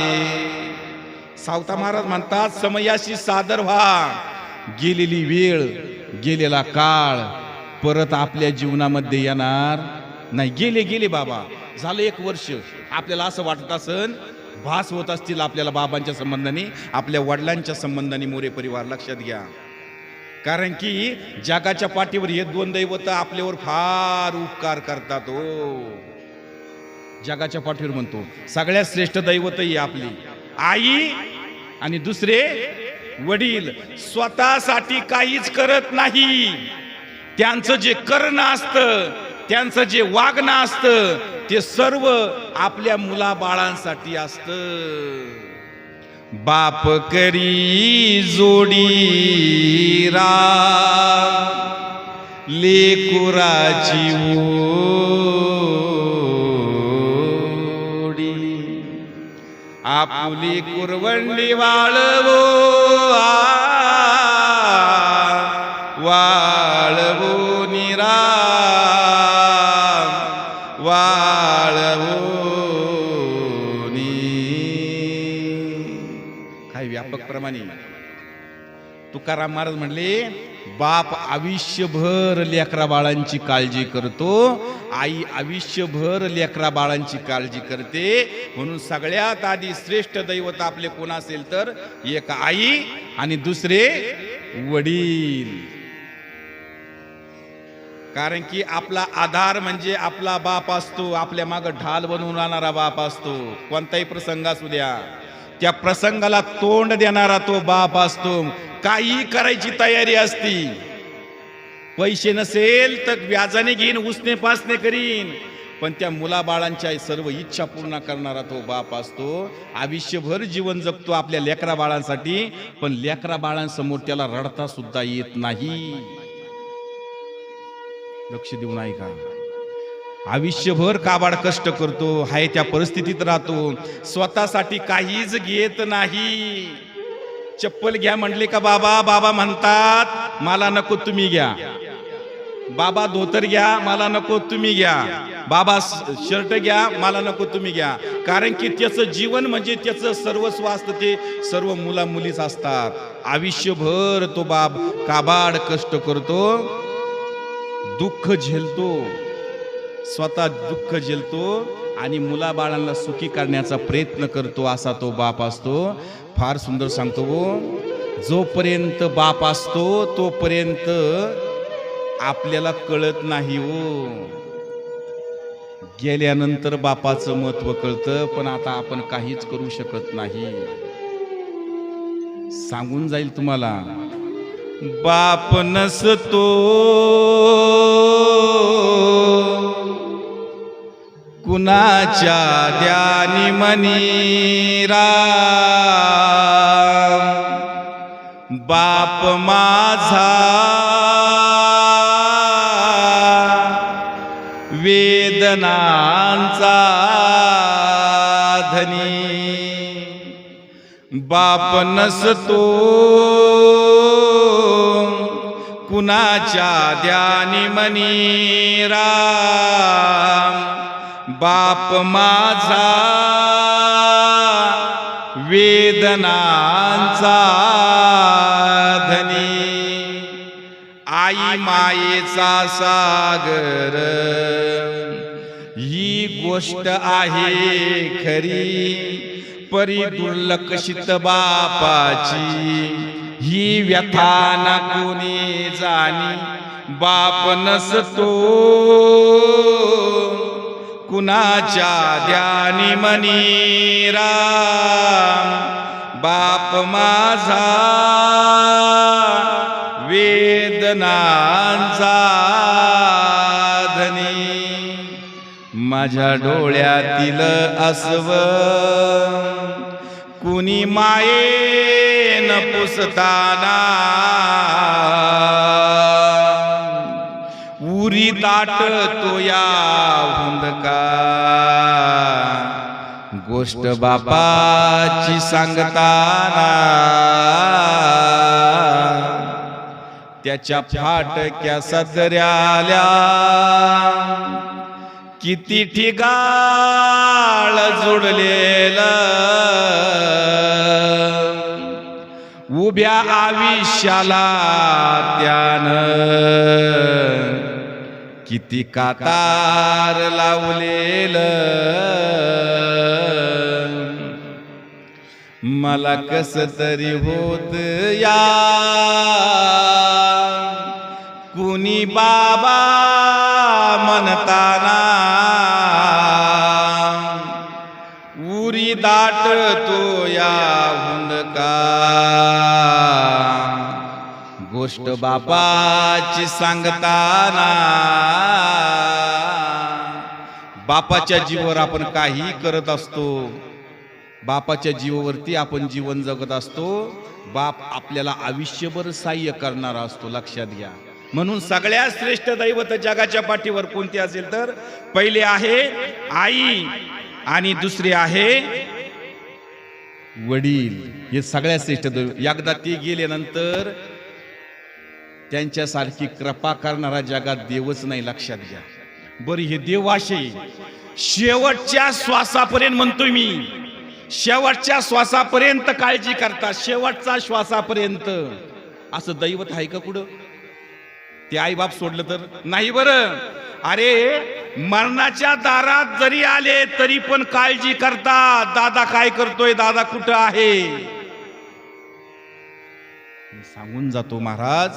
सावता महाराज म्हणतात, समयाशी सादर व्हा. गेलेली वेळ, गेलेला काळ परत आपल्या जीवनामध्ये येणार नाही. गेले बाबा, झालं 1 वर्ष. आपल्याला असं वाटत असन, भास होत असतील आपल्याला बाबांच्या संबंधाने, आपल्या वडिलांच्या संबंधाने. मोरे परिवार लक्षात घ्या, कारण की जगाच्या पाठीवर हे 2 दैवत आपल्यावर फार उपकार करतात. हो, जगाच्या पाठीवर म्हणतो सगळ्यात श्रेष्ठ दैवत ही आपली आई आणि दुसरे वडील. स्वतःसाठी काहीच करत नाही. त्यांचं जे करणं असतं, त्यांचं जे वागणं असतं, ते सर्व आपल्या मुलाबाळांसाठी असतं. बाप करी जोडी राम, लेकुराची ओढी, आपुली कुरवंडी वाळवो, वाळवो निराम, वाळवो नी. काय व्यापक प्रमाणे. तुकाराम महाराज म्हणले, बाप आयुष्यभर लेकरा बाळांची काळजी करतो, आई आयुष्यभर लेकरा बाळांची काळजी करते. म्हणून सगळ्यात आधी श्रेष्ठ दैवत आपले कोण असेल तर एक आई आणि दुसरे वडील. कारण की आपला आधार म्हणजे आपला बाप असतो. आपल्या मागे ढाल बनवून राहणारा बाप असतो. कोणताही प्रसंग असू द्या, त्या प्रसंगाला तोंड देणारा तो बाप असतो. काही करायची तयारी असती. पैसे नसेल तर व्याजाने घेईन, उसने पासने करीन, पण त्या मुलाबाळांच्या सर्व इच्छा पूर्ण करणारा तो बाप असतो. आयुष्यभर जीवन जगतो आपल्या लेकरा बाळांसाठी, पण लेकरा बाळांसमोर त्याला रडता सुद्धा येत नाही. लक्ष देऊन ऐका. आयुष्यभर काबाड कष्ट करतो, हाय त्या परिस्थितीत राहतो, स्वतःसाठी काहीच घेत नाही. चप्पल घ्या म्हणले का बाबा, बाबा म्हणतात मला नको तुम्ही घ्या. बाबा धोतर घ्या, मला नको तुम्ही घ्या. बाबा शर्ट घ्या, मला नको तुम्ही घ्या. कारण की त्याचं जीवन म्हणजे त्याचं सर्वस्व असतं, ते सर्व मुला मुलीच असतात. आयुष्यभर तो बाप काबाड कष्ट करतो, दुःख झेलतो, स्वतः दुःख झेलतो आणि मुलाबाळांना सुखी करण्याचा प्रयत्न करतो. असा तो बाप असतो. फार सुंदर सांगतो, जोपर्यंत बाप असतो तोपर्यंत आपल्याला कळत नाही. हो, गेल्यानंतर बापाचं महत्व कळतं, पण आता आपण काहीच करू शकत नाही. सांगून जाईल तुम्हाला, बाप नसतो कुणाच्या द्यानी मनी राम, बाप माझा वेदनांचा धनी, बाप नसतो कुणाच्या द्यानी मनी राम, बाप माझा वेदनांचा धनी, आई मायेचा सागर ही गोष्ट आहे खरी, परी दुर्लक्षित बापाची ही व्यथा ना कोणी जाणी, बाप नसतो कुणाच्या द्यानी मनी राम, बाप माझा वेदनांचा धनी, माझ्या डोळ्यातील अस्व कुणी मायेन पुसताना, उरी दाटतो या हुंदका, गोष्ट बापाची सांगताना, त्याच्या फाटक्या सदऱ्याल्या किती ठिकाळ जोडलेलं, उभ्या आयुष्याला त्यानं किती कातार लावलेलं, मला कस तरी होत या कुणी बाबा म्हणताना, उरी दाटतो या हुंदका, गोष्ट बापाची सांगताना. बापाच्या जीवावर आपण काही करत असतो, बापाच्या जीवावरती आपण जीवन जगत असतो. बाप आपल्याला आयुष्यभर सहाय्य करणारा असतो, लक्षात घ्या. म्हणून सगळ्यात श्रेष्ठ दैवत जगाच्या पाठीवर कोणते असेल तर पहिले आहे आई आणि दुसरे आहे वडील. हे सगळ्यात श्रेष्ठ दैवत. एकदा ते गेल्यानंतर त्यांच्यासारखी कृपा करणारा जगात देवच नाही, लक्षात घ्या. बरी हे देव असे शेवटच्या श्वासापर्यंत म्हणतोय मी, शेवटच्या श्वासापर्यंत काळजी करतात, शेवटच्या श्वासापर्यंत. असं दैवत आहे का कुठं? ते आई बाप सोडलं तर नाही. बरं, अरे मरणाच्या दारात जरी आले तरी पण काळजी करतात. दादा काय करतोय, दादा कुठं आहे, सांगून जातो महाराज.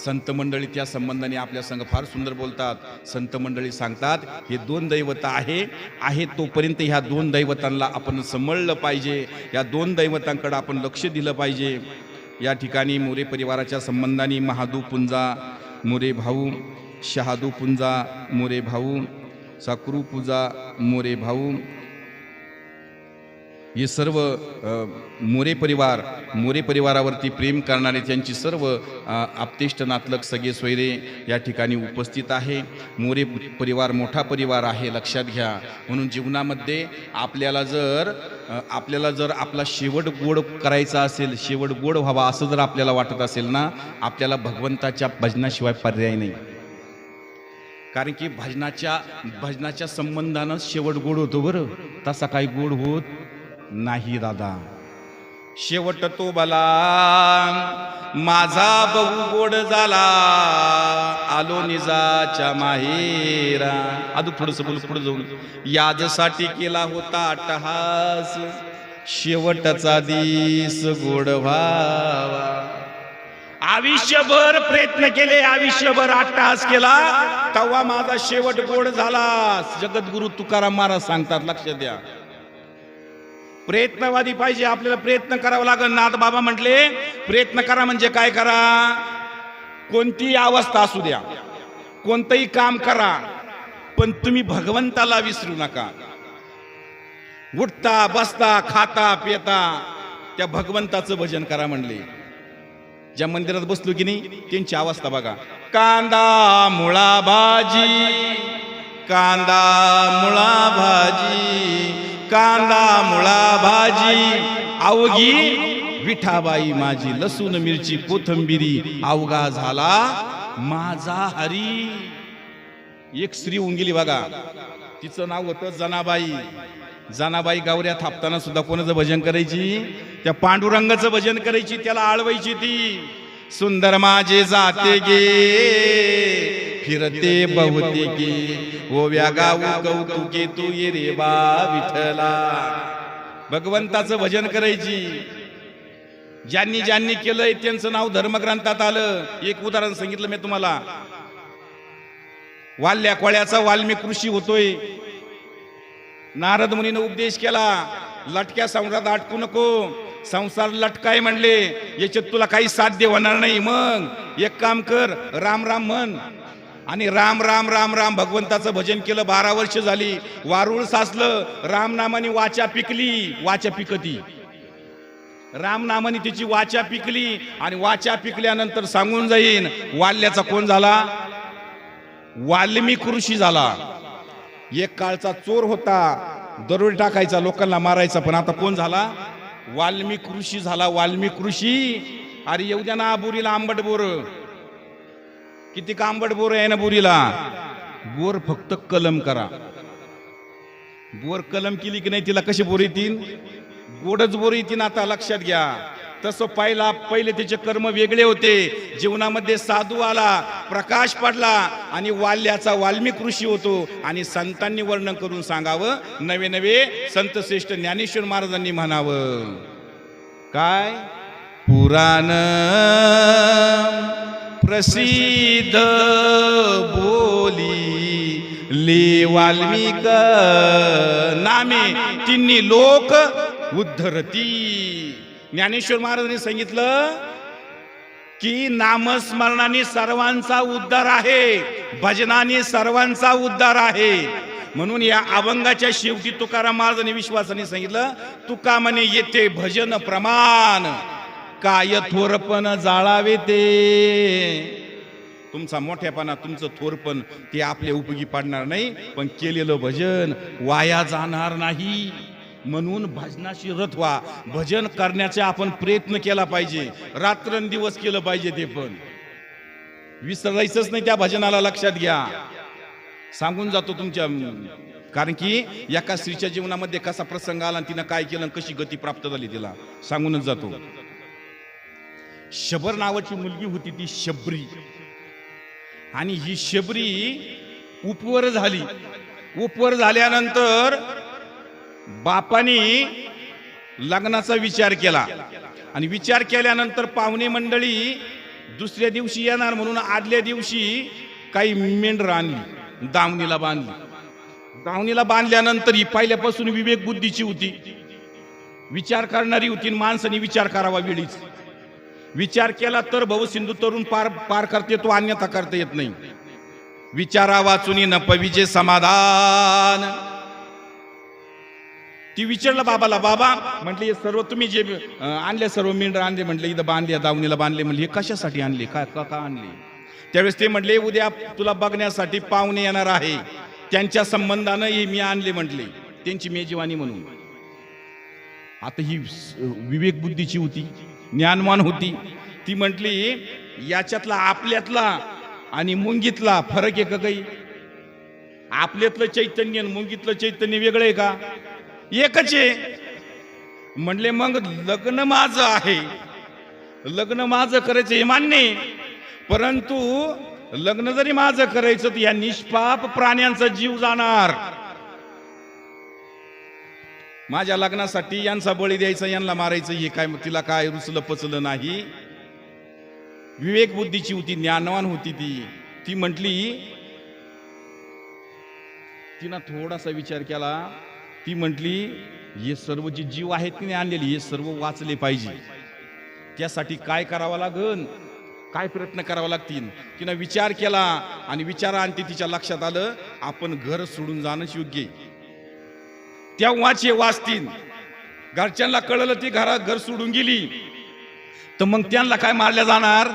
संत मंडळी त्या संबंधाने आपल्या संग फार सुंदर बोलतात. संत मंडळी सांगतात हे दोन दैवत आहे तोपर्यंत ह्या दोन दैवतांना आपण समळलं पाहिजे, या दोन दैवतांकडे आपण लक्ष दिलं पाहिजे. या ठिकाणी मोरे परिवाराच्या संबंधाने महादू पुंजा मोरे भाऊ, शहादू पुंजा मोरे भाऊ, साकरू पूजा मोरे भाऊ, हे सर्व मोरे परिवारावरती प्रेम करणारे त्यांची सर्व आप्तेष्ट नातलग सगळे सोयरे या ठिकाणी उपस्थित आहे. मोरे परिवार मोठा परिवार आहे, लक्षात घ्या. म्हणून जीवनामध्ये आपल्याला जर आपला शेवट गोड करायचा असेल, शेवट गोड व्हावा असं जर आपल्याला वाटत असेल ना, आपल्याला भगवंताच्या भजनाशिवाय पर्याय नाही. कारण की भजनाच्या संबंधानं शेवट गोड होतो. बरं, तसा काही गोड होत नाही दादा. शेवट तो बला माझा बहु गोड झाला, आलो निजाच्या माहेरा. अजून थोडंसं बोल पुढे जाऊन. याजसाठी केला होता अट्टहास, शेवटचा दिस गोड व्हावा. आयुष्यभर प्रयत्न केले, आयुष्यभर अट्टहास केला, तेव्हा माझा शेवट गोड झाला. जगद्गुरु तुकाराम महाराज सांगतात, लक्ष द्या. प्रयत्नवादी पाहिजे, आपल्याला प्रयत्न करावा लागेल. नाथ बाबा म्हटले प्रयत्न करा म्हणजे काय करा, कोणतीही अवस्था असू द्या, कोणतंही काम करा, पण तुम्ही भगवंताला विसरू नका. उठता बसता खाता पिता त्या भगवंताचं भजन करा म्हणले. ज्या मंदिरात बसलो की नाही त्यांची अवस्था बघा. कांदा मुळा भाजी, कांदा मुळा भाजी, कांदा मुळा भाजी, अवघी विठाबाई माझी, लसूण मिरची कोथंबिरी, अवघा झाला माझा हरी. एक स्त्री होऊन गेली बघा, तिचं नाव होतं जनाबाई. जनाबाई गावऱ्या थापताना सुद्धा कोणाचं भजन करायची, त्या पांडुरंगाचं भजन करायची, त्याला आळवायची ती. सुंदर माझे जाते गे फिरते बहुते गे, ओव्या गाऊ कौतुके तू ये रे बा विठला. भगवंताचं भजन करायची. ज्यांनी ज्यांनी केलंय त्यांचं नाव धर्मग्रंथात आलं. एक उदाहरण सांगितलं मी तुम्हाला. वाल्या कोळ्याचा वाल्मिक ऋषी होतोय. नारद मुनीने उपदेश केला, लटक्या संसारात अटकू नको, संसार लटकाय म्हणले, याच्यात तुला काही साध्य होणार नाही. मग एक काम कर, राम राम म्हण. आणि राम राम राम राम भगवंताचं भजन केलं. 12 वर्ष झाली, वारुळ साचलं. राम नामाने वाचा पिकली, वाचा पिकती. राम नामाने तिची वाचा पिकली. आणि वाचा पिकल्यानंतर सांगून जाईन, वाल्याचा कोण झाला, वाल्मिक ऋषी झाला. एक काळचा चोर होता, दरोडे टाकायचा, लोकांना मारायचा, पण आता कोण झाला, वाल्मिक ऋषी झाला. वाल्मिक ऋषी. अरे येऊ द्या ना बुरीला आंबट बोर. किती का आंबट बोर आहे ना बुरीला. बोर फक्त कलम करा. बोर कलम केली की नाही तिला कशी बोर येतील, गोडच बोर येतील. आता लक्षात घ्या. तसं पहिले त्याचे कर्म वेगळे होते. जीवनामध्ये साधू आला, प्रकाश पडला, आणि वाल्याचा वाल्मिक ऋषी होतो. आणि संतांनी वर्णन करून सांगावं, नवे नवे संत श्रेष्ठ ज्ञानेश्वर महाराजांनी म्हणावं, काय पुराण प्रसिद्ध बोली ले वाल्मिक नामे तिन्ही लोक उद्धरती. ज्ञानेश्वर महाराजांनी सांगितलं की नामस्मरणाने सर्वांचा उद्धार आहे, भजनाने सर्वांचा उद्धार आहे. म्हणून या अभंगाच्या शेवटी तुकाराम महाराजांनी विश्वासाने सांगितलं, तुका म्हणे येते भजन प्रमाण, काय थोरपण जाळावे ते. तुमचा मोठ्यापणा, तुमचं थोरपण ते आपल्या उपयोगी पडणार नाही, पण केलेलं भजन वाया जाणार नाही. म्हणून भजनाशी रत व्हा. भजन करण्याचा आपण प्रयत्न केला पाहिजे, रात्रंदिवस केलं पाहिजे. ते पण विसरायचंच नाही त्या भजनाला. लक्षात घ्या, सांगून जातो तुमच्या. कारण की एका स्त्रीच्या जीवनामध्ये कसा प्रसंग आला, तिनं काय केलं, कशी गती प्राप्त झाली, तिला सांगूनच जातो. शबर नावाची मुलगी होती, ती शबरी. आणि ही शबरी उपवर झाली. उपवर झाल्यानंतर बापानी लग्नाचा विचार केला. आणि विचार केल्यानंतर पाहुणे मंडळी दुसऱ्या दिवशी येणार म्हणून आदल्या दिवशी काही मेंढरं आणली, दावणीला बांधली. दावणीला बांधल्यानंतर ही पहिल्यापासून विवेक बुद्धीची होती, विचार करणारी होती. माणसाने विचार करावा वेळीच. विचार केला तर भवसिंधू तरुण पार करता येतो, अन्यथा करता येत नाही. विचारा वाचुनी न पविजे समाधान. ती विचारलं बाबाला, बाबा म्हटले हे सर्व तुम्ही जे आणले, सर्व मेंढर आणले, म्हटले इथं बांधले, दावणीला बांधले. म्हणले हे कशासाठी आणले, का आणले. त्यावेळेस ते म्हटले उद्या तुला बघण्यासाठी पाहुणे येणार आहे, त्यांच्या संबंधानं हे मी आणले म्हटले, त्यांची मेजवानी म्हणून. आता ही विवेक बुद्धीची होती, ज्ञानवान होती. ती म्हटली याच्यातला आपल्यातला आणि मुंगीतला फरक आहे का काही. आपल्यातलं चैतन्य आणि मुंगीतलं चैतन्य वेगळं आहे का, एकच आहे. म्हणले मग लग्न माझं आहे, लग्न माझं करायचं हे मान्य आहे, परंतु लग्न जरी माझं करायचं तर या निष्पाप प्राण्यांचा जीव जाणार. माझ्या लग्नासाठी यांचा बळी द्यायचा, यांना मारायचं, हे काय तिला काय रुचलं पचलं नाही. विवेक बुद्धीची होती, ज्ञानवान होती ती म्हटली, तिनं थोडासा विचार केला. ती म्हटली, हे सर्व जे जीव आहेत की नाही आणलेले, हे सर्व वाचले पाहिजे. त्यासाठी काय करावं लागन, काय प्रयत्न करावा लागतील. तिनं विचार केला आणि विचारांती तिच्या लक्षात आलं, आपण घर सोडून जाणंच योग्य. तेव्हाच हे वाचतील. घरच्यांना कळलं ती घर सोडून गेली तर मग त्यांना काय मारल्या जाणार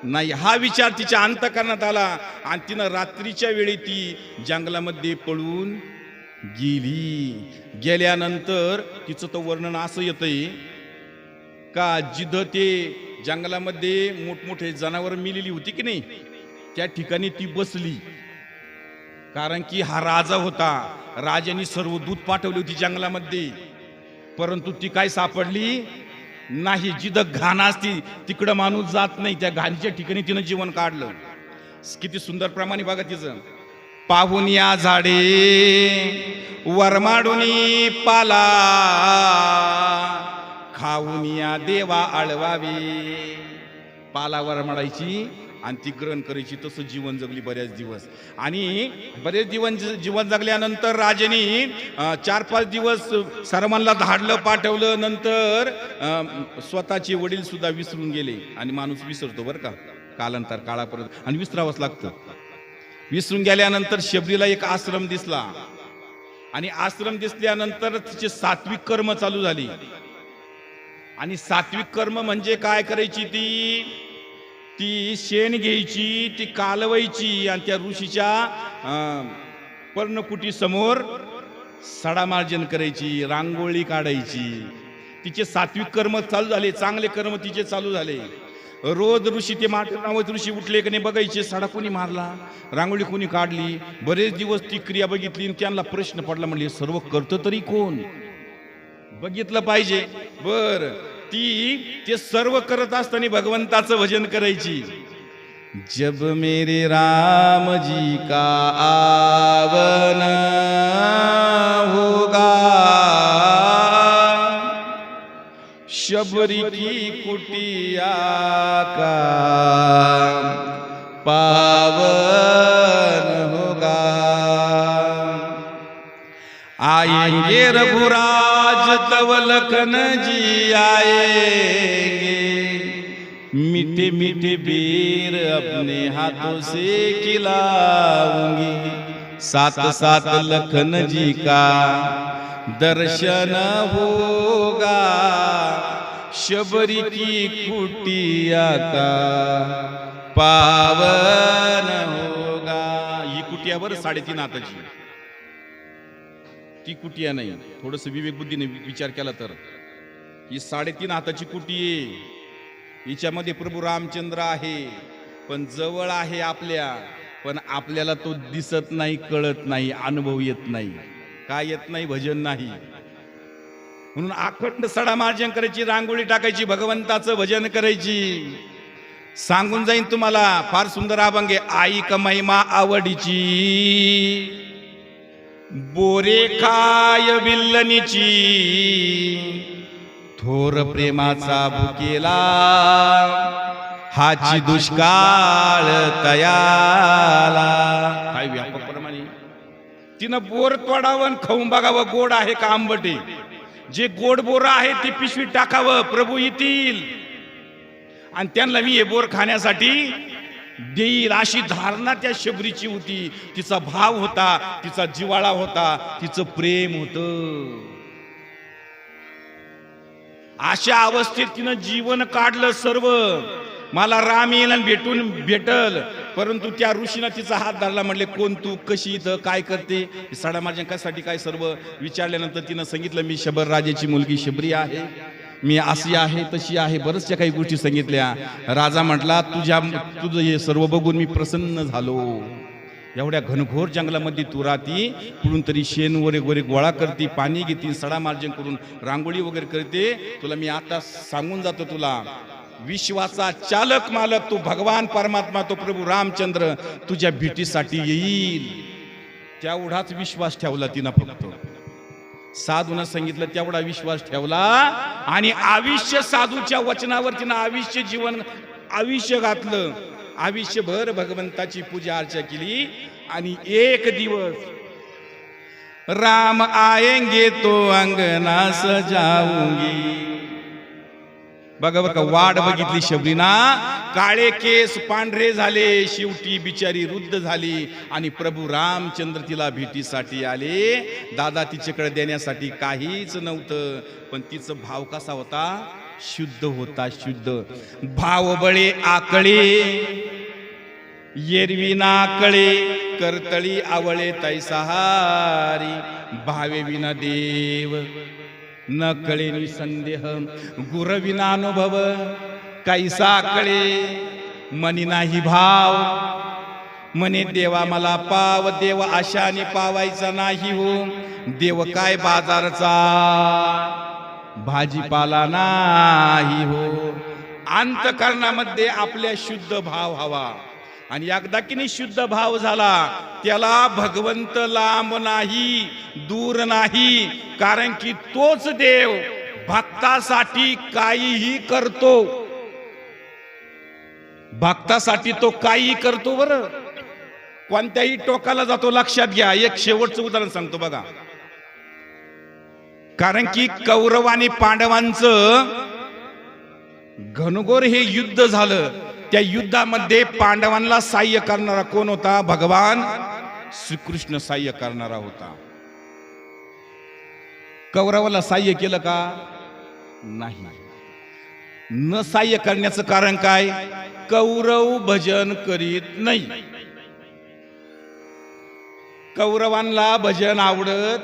नाही, हा विचार तिच्या अंतःकरणात आला. आणि तिनं रात्रीच्या वेळी ती जंगलामध्ये पळून गेल्यानंतर तिचं तर वर्णन असं येतंय का, जिथं ते जंगलामध्ये मोठमोठे जनावर मिलेली होती की नाही, त्या ठिकाणी ती बसली. कारण की हा राजा होता, राजाने सर्व दूध पाठवली होती जंगलामध्ये, परंतु ती काय सापडली नाही. जिथं घाण असती तिकडं माणूस जात नाही, त्या घाणीच्या ठिकाणी तिनं जीवन काढलं. किती सुंदर प्रमाणे बघा तिचं. पाहून या झाडे वरमाडूनी पाला, खाऊन या देवा आळवावी. पाला वरमाडायची आणि ती ग्रहण करायची. तसं जीवन जगली बऱ्याच दिवस. आणि बरेच जीवन जगल्यानंतर राजाने 4-5 दिवस सर्वांना धाडलं, पाठवलं. नंतर स्वतःचे वडील सुद्धा विसरून गेले. आणि माणूस विसरतो बरं का, कालांतर काळापर्यंत, आणि विसरावंच लागतं. विसरून गेल्यानंतर शबरीला एक आश्रम दिसला. आणि आश्रम दिसल्यानंतर तिचे सात्विक कर्म चालू झाली. आणि सात्विक कर्म म्हणजे काय करायची, ती शेण घ्यायची, ती कालवायची आणि त्या ऋषीच्या पर्णकुटी समोर सडामार्जन करायची, रांगोळी काढायची. तिचे सात्विक कर्म चालू झाले, चांगले कर्म तिचे चालू झाले. रोज ऋषी ते नावाचे ऋषी उठले की नाही बघायचे, सडा कोणी मारला, रांगोळी कोणी काढली. बरेच दिवस ती क्रिया बघितली आणि त्यांना प्रश्न पडला, म्हणले सर्व करतं तरी कोण, बघितलं पाहिजे. बर, ते सर्व करत असताना भगवंताचं भजन करायची. जब मेरे राम जी का आवन होगा, शबरी की कुटिया का पावन होगा. आएंगे रघुराज तव लखन जी आएंगे, मीठे मीठे बेर अपने हाथों से खिलाऊंगी. साथ साथ लखन जी का दर्शन होगा, शबरी की कुटिया का पावन होगा. ही कुटियावर 3.5 हाताची, ती कुटिया नाही. थोडस विवेक बुद्धीने विचार केला तर ही 3.5 हाताची कुटी आहे. हिच्यामध्ये प्रभू रामचंद्र आहे, पण जवळ आहे आपल्या, पण आपल्याला तो दिसत नाही, कळत नाही, अनुभव येत नाही. काय येत नाही? भजन नाही. म्हणून अखंड सडा मार्जन करायची, रांगोळी टाकायची, भगवंताचं भजन करायची. सांगून जाईन तुम्हाला, फार सुंदर अभंग आहे. आई का महिमा आवडीची, बोरे काय बिल्लनीची, थोर प्रेमाचा भुकेला, हाची दुष्काळ तयाला. काय व्यापक प्रमाणे तिनं बोर तोडावं, खाऊन बघावं गोड आहे का आंबटे. जे गोड बोर आहे ते पिशवीत टाकावं, प्रभू येतील आणि त्यांना मी हे बोर खाण्यासाठी देईल, अशी धारणा त्या शबरीची होती. तिचा भाव होता, तिचा जिवाळा होता, तिचं प्रेम होतं. अशा अवस्थेत तिनं जीवन काढलं सर्व. मला राम येईल आणि भेटल. परंतु त्या ऋषीनं तिचा हात धरला, म्हणले कोण तू, कशी, इथं काय करते, सडा मार्जन कशासाठी, काय सर्व विचारल्यानंतर तिनं सांगितलं, मी शबर राजाची मुलगी शबरी आहे, मी अशी आहे तशी आहे, बऱ्याचशा काही गोष्टी सांगितल्या. राजा म्हटला, तुझं हे सर्व बघून मी प्रसन्न झालो. एवढ्या घनघोर जंगलामध्ये तू राहती, कुठून तरी शेण वगैरे गोळा करते, पाणी घेते, सडा मार्जन करून रांगोळी वगैरे करते. तुला मी आता सांगून जातो, तुला विश्वाचा चालक मालक तू भगवान परमात्मा, तो प्रभू रामचंद्र तुझ्या भेटीसाठी येईल. तेवढाच विश्वास ठेवला तिनं. फक्त साधूनं सांगितलं तेवढा विश्वास ठेवला आणि आयुष्य साधूच्या वचनावर तिनं आयुष्य जीवन आयुष्य घातलं, आयुष्यभर भगवंताची पूजा अर्चा केली आणि एक दिवस राम आएंगे तो अंगना सजाऊंगी, बघा बघा वाट बघितली शबरीना, काळे केस पांढरे झाले, शेवटी बिचारी वृद्ध झाली आणि प्रभू रामचंद्र तिला भेटीसाठी आले. दादा तिच्याकडे देण्यासाठी काहीच नव्हतं, पण तिचा भाव कसा होता? शुद्ध होता, शुद्ध. भाव बळे आकळे येरवी नाकळे, करतळी आवळे तैसाहारी, भावे विना देव न कळे निसंदेह, गुरविनानुभव कैसा कळे, मनी नाही भाव, म्हणे देवा मला पाव, देव आशाने पावायचा नाही हो, देव काय बाजारचा भाजीपाला नाही हो. अंतकरणामध्ये आपल्या शुद्ध भाव हवा, आणि एकदा की शुद्ध भाव झाला त्याला भगवंत लांब नाही, दूर नाही, कारण की तोच देव भक्तासाठी काहीही करतो. भक्तासाठी तो काहीही करतो. बरं, कोणत्याही टोकाला जातो. लक्षात घ्या, एक शेवटचं उदाहरण सांगतो बघा. कारण की कौरव आणि पांडवांचं घनघोर हे युद्ध झालं. त्या युद्धामध्ये पांडवांना सहाय्य करणारा कोण होता? भगवान श्रीकृष्ण सहाय्य करणारा होता. कौरवाला सहाय्य केलं का? नाही. न सहाय्य करण्याचं कारण काय? कौरव भजन करीत नाही. कौरवांना भजन आवडत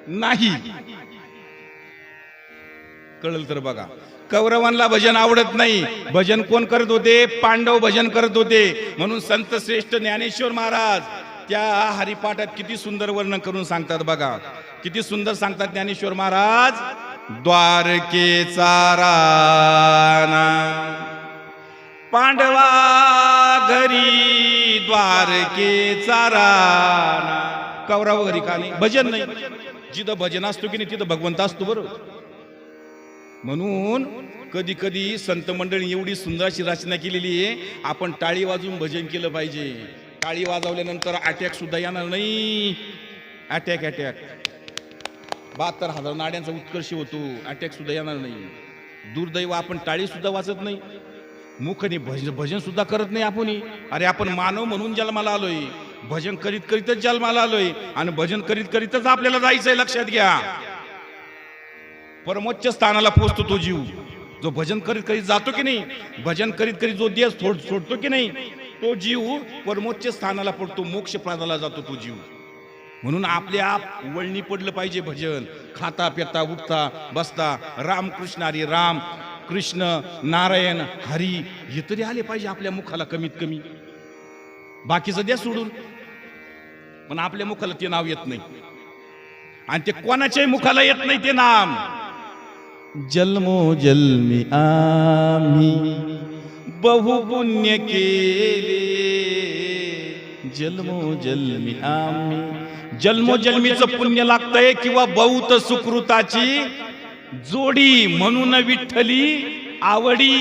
नाही. कळलं तर बघा, कौरवांना भजन आवडत नाही. भजन कोण करत होते? पांडव भजन करत होते. म्हणून संत श्रेष्ठ ज्ञानेश्वर महाराज त्या हरिपाठात किती सुंदर वर्णन करून सांगतात बघा. किती सुंदर सांगतात ज्ञानेश्वर महाराज. द्वारकेचा राणा पांडवा घरी, द्वारकेचा राणा. कौरव घरी का नाही? भजन नाही. जिथं भजन असतो की नाही तिथं भगवंत असतो. बरोबर. म्हणून कधी कधी संत मंडळी एवढी सुंदर अशी रचना केलेली आहे, आपण टाळी वाजवून भजन केलं पाहिजे. टाळी वाजवल्यानंतर अटॅक सुद्धा येणार नाही. अटॅक 72,000 नाड्यांचा उत्कर्ष होतो. अटॅक सुद्धा येणार नाही. दुर्दैव आपण टाळी सुद्धा वाजत नाही, मुखाने भजन सुद्धा करत नाही आपण. अरे आपण मानव म्हणून जन्माला आलोय, भजन करीत करीतच जन्माला आलोय, आणि भजन करीत करीतच आपल्याला जायचंय. लक्षात घ्या, परमोच्च स्थानाला पोहोचतो तो जीव जो भजन करीत करीत जातो की नाही. भजन करीत करीत जो देह सोडतो की नाही, तो जीव परमोच्च स्थानाला पडतो, मोक्ष प्रादाला जातो तो जीव. म्हणून आपल्या वळणी पडलं पाहिजे भजन. खाता पिता उठता बसता राम कृष्ण हरी, राम कृष्ण नारायण हरी हे तरी आले पाहिजे आपल्या मुखाला कमीत कमी. बाकीचं द्या सोडून, पण आपल्या मुखाला ते नाव येत नाही. आणि ते कोणाच्याही मुखाला येत नाही ते नाम. जन्मोजन्मी आम्ही बहुपुण्य केले, जन्मोजन्मी आम्ही. जन्मोजन्मीचं पुण्य लागतंय किंवा बहुत सुकृताची जोडी. म्हणून विठ्ठली आवडी.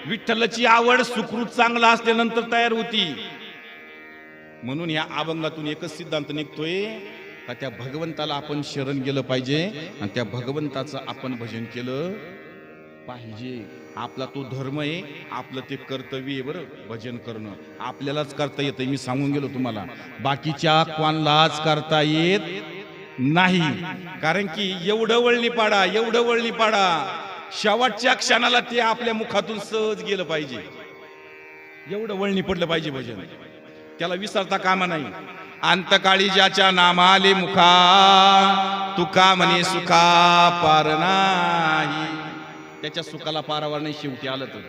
विठ्ठलाची आवड सुकृत चांगला असल्यानंतर तयार होती. म्हणून या अभंगातून एकच सिद्धांत निघतोय का त्या भगवंताला आपण शरण गेलं पाहिजे आणि त्या भगवंताचं आपण भजन केलं पाहिजे. आपला तो धर्म आहे, आपलं ते कर्तव्य आहे. बरं, भजन करणं आपल्यालाच करता येतं. मी सांगून गेलो तुम्हाला, बाकीच्या कोणालाच करता येत नाही. कारण की एवढं वळणी पाडा शेवटच्या क्षणाला ते आपल्या मुखातून सहज गेलं पाहिजे. एवढं वळणी पडलं पाहिजे भजन. त्याला विसरता कामा नाही. अंतकाळी ज्याच्या नामाले मुखा, तुका म्हणे सुखा पार नाही. त्याच्या सुखाला पारावर नाही शेवटी आलं तर.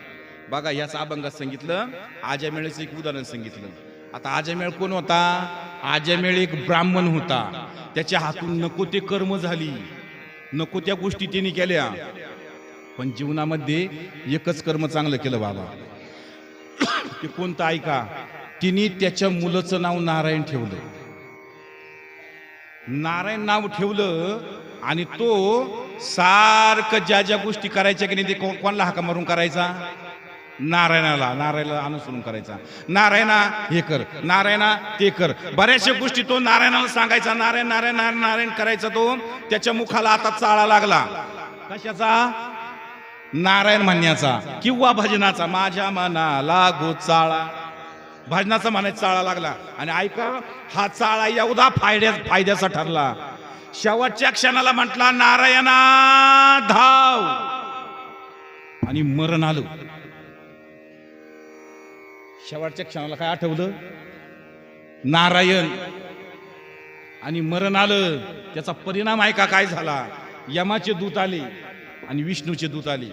बघा याच अभंगात सांगितलं. आजमेळचं एक उदाहरण सांगितलं. आता आजमेळ कोण होता? आजमेळ एक ब्राह्मण होता. त्याच्या हातून नको ते कर्म झाली, नको त्या गोष्टी त्यांनी केल्या, पण जीवनामध्ये एकच कर्म चांगलं केलं बाबा. ते कोणतं ऐका? तिने त्याच्या मुलाचं नाव नारायण ठेवलं. नारायण नाव ठेवलं आणि तो सारखं ज्या ज्या गोष्टी करायच्या की नाही ते कोणाला हाका मारून करायचा? नारायणाला अनुसरून करायचा. नारायणा हे कर, नारायणा ते कर, बऱ्याचशा गोष्टी तो नारायणाला सांगायचा. नारायण नारायण नारायण नारायण करायचा. तो त्याच्या मुखाला आता चाळा लागला. कशाचा? नारायण म्हणण्याचा किंवा भजनाचा. माझ्या मनाला गोचाळा, भजनाचा म्हणायचा चाळा लागला. आणि ऐका, हा चाळा एवढा फायद्याचा ठरला. शेवटच्या क्षणाला म्हटला नारायणा धाव, आणि मरण आलं. शेवटच्या क्षणाला काय आठवलं? नारायण, आणि मरण आलं. त्याचा परिणाम ऐका काय झाला. यमाचे दूत आले आणि विष्णूचे दूत आले.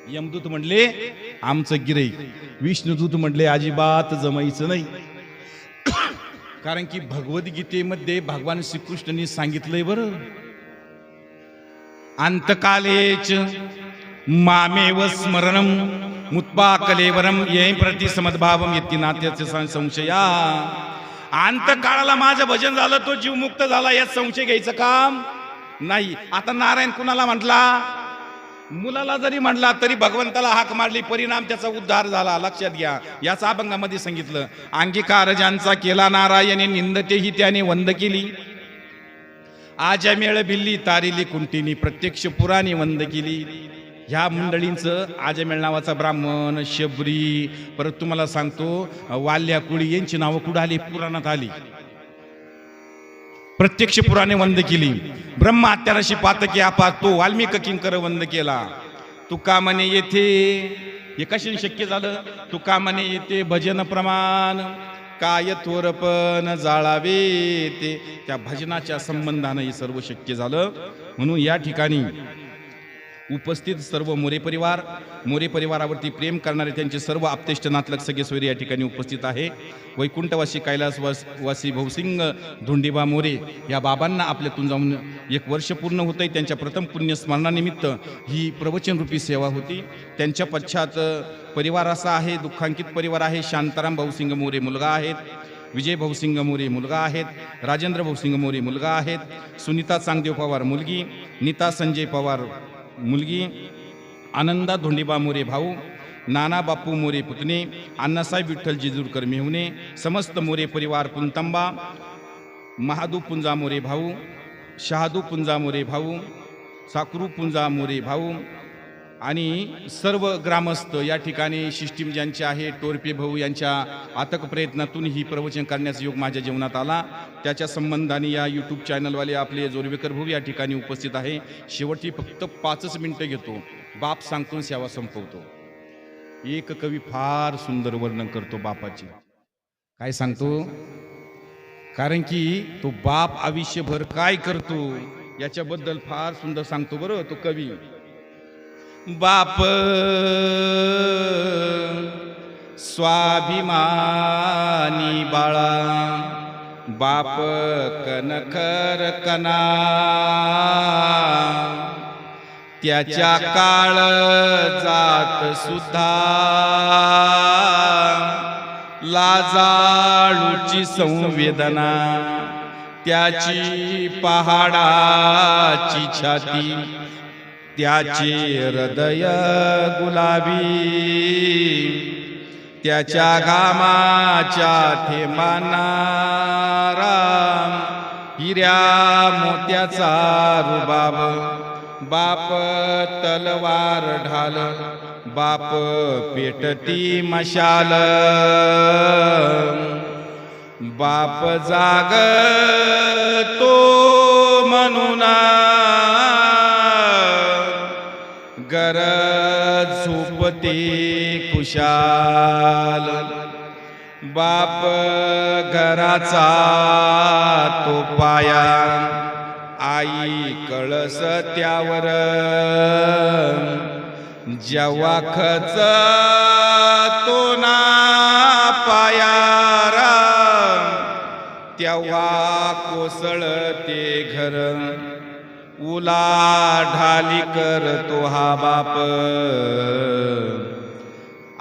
यमदूत म्हणले आमचं गिऱ्हाईक. विष्णुदूत म्हणले अजिबात जमायचं नाही. कारण की भगवद्गीतेमध्ये भगवान श्रीकृष्णांनी सांगितलंय बरं, अंतकालेच मामेव स्मरणम मुत्पा कलेवरम ये प्रति समद्भावम येती नात्याचे संशया. अंतकाळाला माझं भजन झालं, तो जीव मुक्त झाला, यात संशय घ्यायचं काम नाही. आता नारायण कुणाला म्हटला? मुलाला जरी म्हटला तरी भगवंताला हाक मारली, परिणाम त्याचा उद्धार झाला. लक्षात घ्या. याचा अभंगामध्ये सांगितलं, अंगीकार ज्यांचा केला नारायणे, निंदतेही त्याने वंद केली. आजा मेळ बिल्ली तारिली कुंटीनी, प्रत्यक्ष पुराणी वंद केली. ह्या मंडळींचं आजमेळ नावाचा ब्राह्मण, शबरी, परत तुम्हाला सांगतो वाल्या कुळी यांची नावं कुठं आली? पुराणात आली. प्रत्यक्ष पुराणे वंद केली. ब्रह्म हत्याराशी पातकी आपा, तो वाल्मिक किंकर वंद केला. तुका म्हणे येथे, हे कशाने शक्य झालं? तुका म्हणे येथे भजन प्रमाण, काय थोरपण जाळावे ते. त्या भजनाच्या संबंधानं हे सर्व शक्य झालं. म्हणून या ठिकाणी उपस्थित सर्व मोरे परिवार, मोरे परिवारावरती प्रेम करणारे त्यांचे सर्व आप्तेष्ट नातलग सगळे सोयरे या ठिकाणी उपस्थित आहे. वैकुंठवासी कैलासवासी भौसिंग धोंडीबा मोरे या बाबांना आपल्यातून जाऊन 1 वर्ष पूर्ण होत आहे. त्यांच्या प्रथम पुण्यस्मरणानिमित्त ही प्रवचनरूपी सेवा होती. त्यांच्या पश्चात परिवार असा आहे, दुःखांकित परिवार आहे. शांताराम भाऊसिंग मोरे मुलगा आहेत, विजय भाऊसिंग मोरे मुलगा आहेत, राजेंद्र भाऊसिंग मोरे मुलगा आहेत, सुनीता चांगदेव पवार मुलगी, नीता संजय पवार मुलगी, आनंदा धोंडीबा मोरे भाऊ, नाना बापू मोरे पुतणे, अण्णासाहेब विठ्ठल जेजूरकर मेहुणे, समस्त मोरे परिवार पुंतंबा, महादू पुंजा मोरे भाऊ, शहादू पुंजा मोरे भाऊ, साकरू पुंजा मोरे भाऊ आणि सर्व ग्रामस्थ या ठिकाणी सिस्टीम ज्यांचे आहे, टोरपे भाऊ यांच्या अथक प्रयत्नातून ही प्रवचन करण्याचा योग माझ्या जीवनात आला. त्याच्या संबंधाने या यूट्यूब चॅनलवाले आपले जोरवेकर भाऊ या ठिकाणी उपस्थित आहे. शेवटी फक्त 5 मिनिटं घेतो. बाप सांगतो, सेवा संपवतो. एक कवी फार सुंदर वर्णन करतो बापाचे. काय सांगतो? कारण की तो बाप आयुष्यभर काय करतो याच्याबद्दल फार सुंदर सांगतो बरं तो कवी. बाप स्वाभिमानी बाळा, बाप कनखर कना, त्याच्या काळ जात सुद्धा लाजाळूची संवेदना, त्याची पहाडाची छाती, त्याचे हृदय गुलाबी, त्याच्या घामाच्या थेंबांना हिऱ्या मोत्याचा रुबाब. बाप तलवार ढाल, बाप पेटती मशाल, बाप जागतो म्हणून गरज झोपते खुशाल. बाप घराचा तो पाया, आई कळस त्यावर, जेव्हा खच तो ना पायार, तेव्हा कोसळते घर. उलाढाली करतो हा बाप,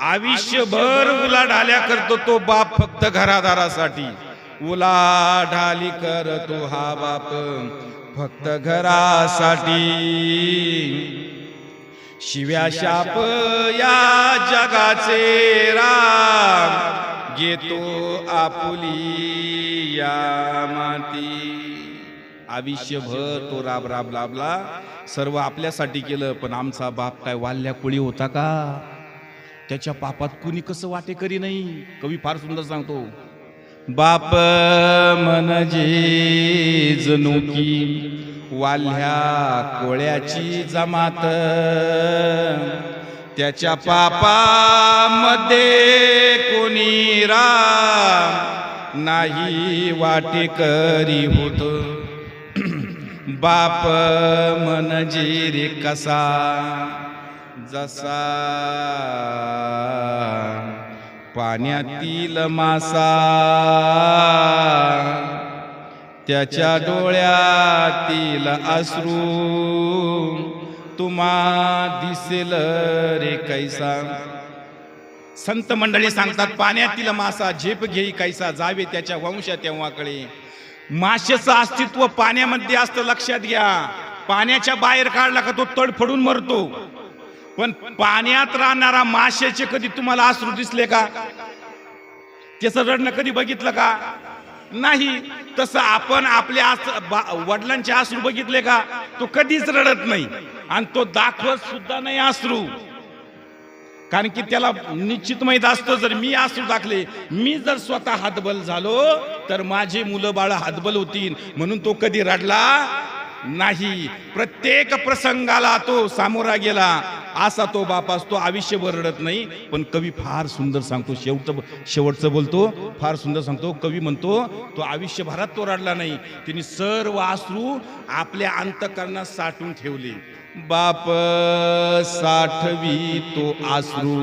आयुष्यभर उलाढाल्या करतो तो बाप फक्त घरादारासाठी. उलाढाली करतो हा बाप फक्त घरासाठी. शिव्या शाप या जगाचे राम घेतो आपुली या माती. आयुष्यभर तो राब राब लाभला, सर्व आपल्यासाठी केलं, पण आमचा बाप काय वाल्ल्या कोळी होता का? त्याच्या पापात कुणी कसं वाटेकरी नाही. कवी फार सुंदर सांगतो, बाप म्हणजे जणू की वाल्ह्या कोळ्याची जमात, त्याच्या पापामध्ये कोणी राम नाही वाटेकरी होत. बाप म्हणजे रे कसा, जसा पाण्यातील मासा, त्याच्या डोळ्यातील अश्रू तुम्हा दिसेल रे कैसा. संत मंडळी सांगतात, पाण्यातील मासा झेप घेई कैसा, जावे त्याच्या वंशा तेव्हाकडे. माशाचं अस्तित्व पाण्यामध्ये असतं, लक्षात घ्या. पाण्याच्या बाहेर काढला का तो तडफडून मरतो, पण पाण्यात राहणारा माशाचे कधी तुम्हाला अश्रू दिसले का? त्याचं रडणं कधी बघितलं का? नाही. तसं आपण आपल्या वडिलांचे अश्रू बघितले का? तो कधीच रडत नाही आणि तो दाखवत सुद्धा नाही अश्रू, कारण की त्याला निश्चित माहित असतं, जर मी अश्रू दाखले, मी जर स्वतः हातबल झालो तर माझे मुलं बाळ हातबल होतील, म्हणून तो कधी रडला नाही. प्रत्येक प्रसंगाला तो सामोरा गेला, असा तो बाप असतो. आयुष्यभर रडत नाही. पण कवी फार सुंदर सांगतो, शेवटचं बोलतो, फार सुंदर सांगतो. कवी म्हणतो, तो आयुष्यभरात तो रडला नाही, तिने सर्व अश्रू आपल्या अंतःकरणात साठवून ठेवले. बाप साठवी तो अश्रू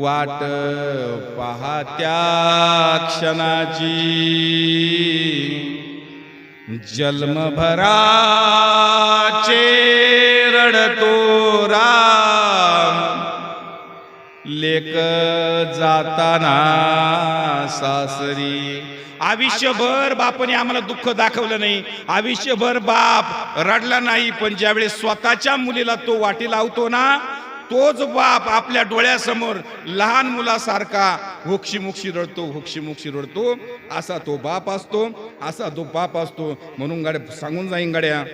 वाट पाहत्या क्षणाची, जन्मभराचे रडतो राम, लेक जाताना सासरी. आयुष्यभर बापाने आम्हाला दुःख दाखवलं नाही, आयुष्यभर बाप रडला नाही, पण ज्यावेळेस स्वतःच्या मुलीला तो वाटी लावतो ना, तोच बाप आपल्या डोळ्यासमोर लहान मुलासारखा होक्षीमुक्षी रडतो, होक्षीमुक्षी रडतो. असा तो बाप असतो, असा तो बाप असतो. म्हणून गाड्या सांगून जाईन गाड्या,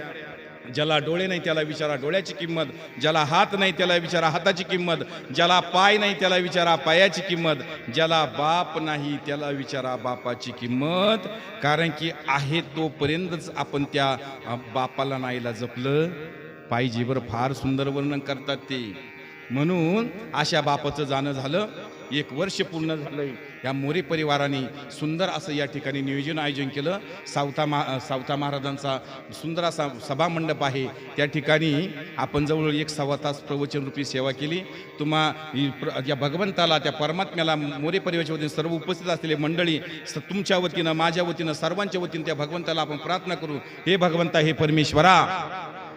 ज्याला डोळे नाही त्याला विचारा डोळ्याची किंमत, ज्याला हात नाही त्याला विचारा हाताची किंमत, ज्याला पाय नाही त्याला विचारा पायाची किंमत, ज्याला बाप नाही त्याला विचारा बापाची किंमत. कारण की आहे तोपर्यंतच आपण त्या बापाला नाहीला जपलं पाहिजे. बरं, फार सुंदर वर्णन करतात ते. म्हणून अशा बापाचं जाणं झालं. 1 वर्ष पूर्ण झालंय. या मोरे परिवाराने सुंदर असं या ठिकाणी नियोजन आयोजन केलं. सावता महाराजांचा सुंदर असा सभामंडप आहे. त्या ठिकाणी आपण जवळ 1-1.25 तास प्रवचनरूपी सेवा केली. या भगवंताला, त्या परमात्म्याला, मोरे परिवाराच्या वतीने सर्व उपस्थित असलेले मंडळी, तुमच्या वतीनं, माझ्या वतीनं, सर्वांच्या वतीनं त्या भगवंताला आपण प्रार्थना करू. हे भगवंता, हे परमेश्वरा,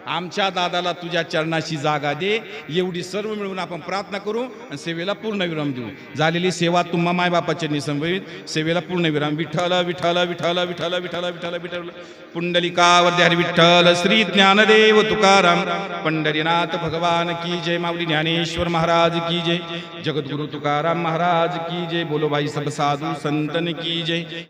आमच्या दादाला तुझ्या चरणाशी जागा दे, एवढी सर्व मिळून आपण प्रार्थना करू आणि सेवेला पूर्ण विराम देऊ. झालेली सेवा तुम्हा मायबापाच्या संभवित सेवेला पूर्ण विराम. विठ्ठल विठ्ठल विठ्ठल विठ्ठल विठ्ठल विठ्ठल विठ्ठल पुंडलिकावरती हरी विठ्ठल. श्री ज्ञानदेव तुकाराम पंढरीनाथ भगवान की जय. माऊली ज्ञानेश्वर महाराज की जय. जगद्गुरु तुकाराम महाराज की जय. बोलो भाई सब साधु संतन की जय.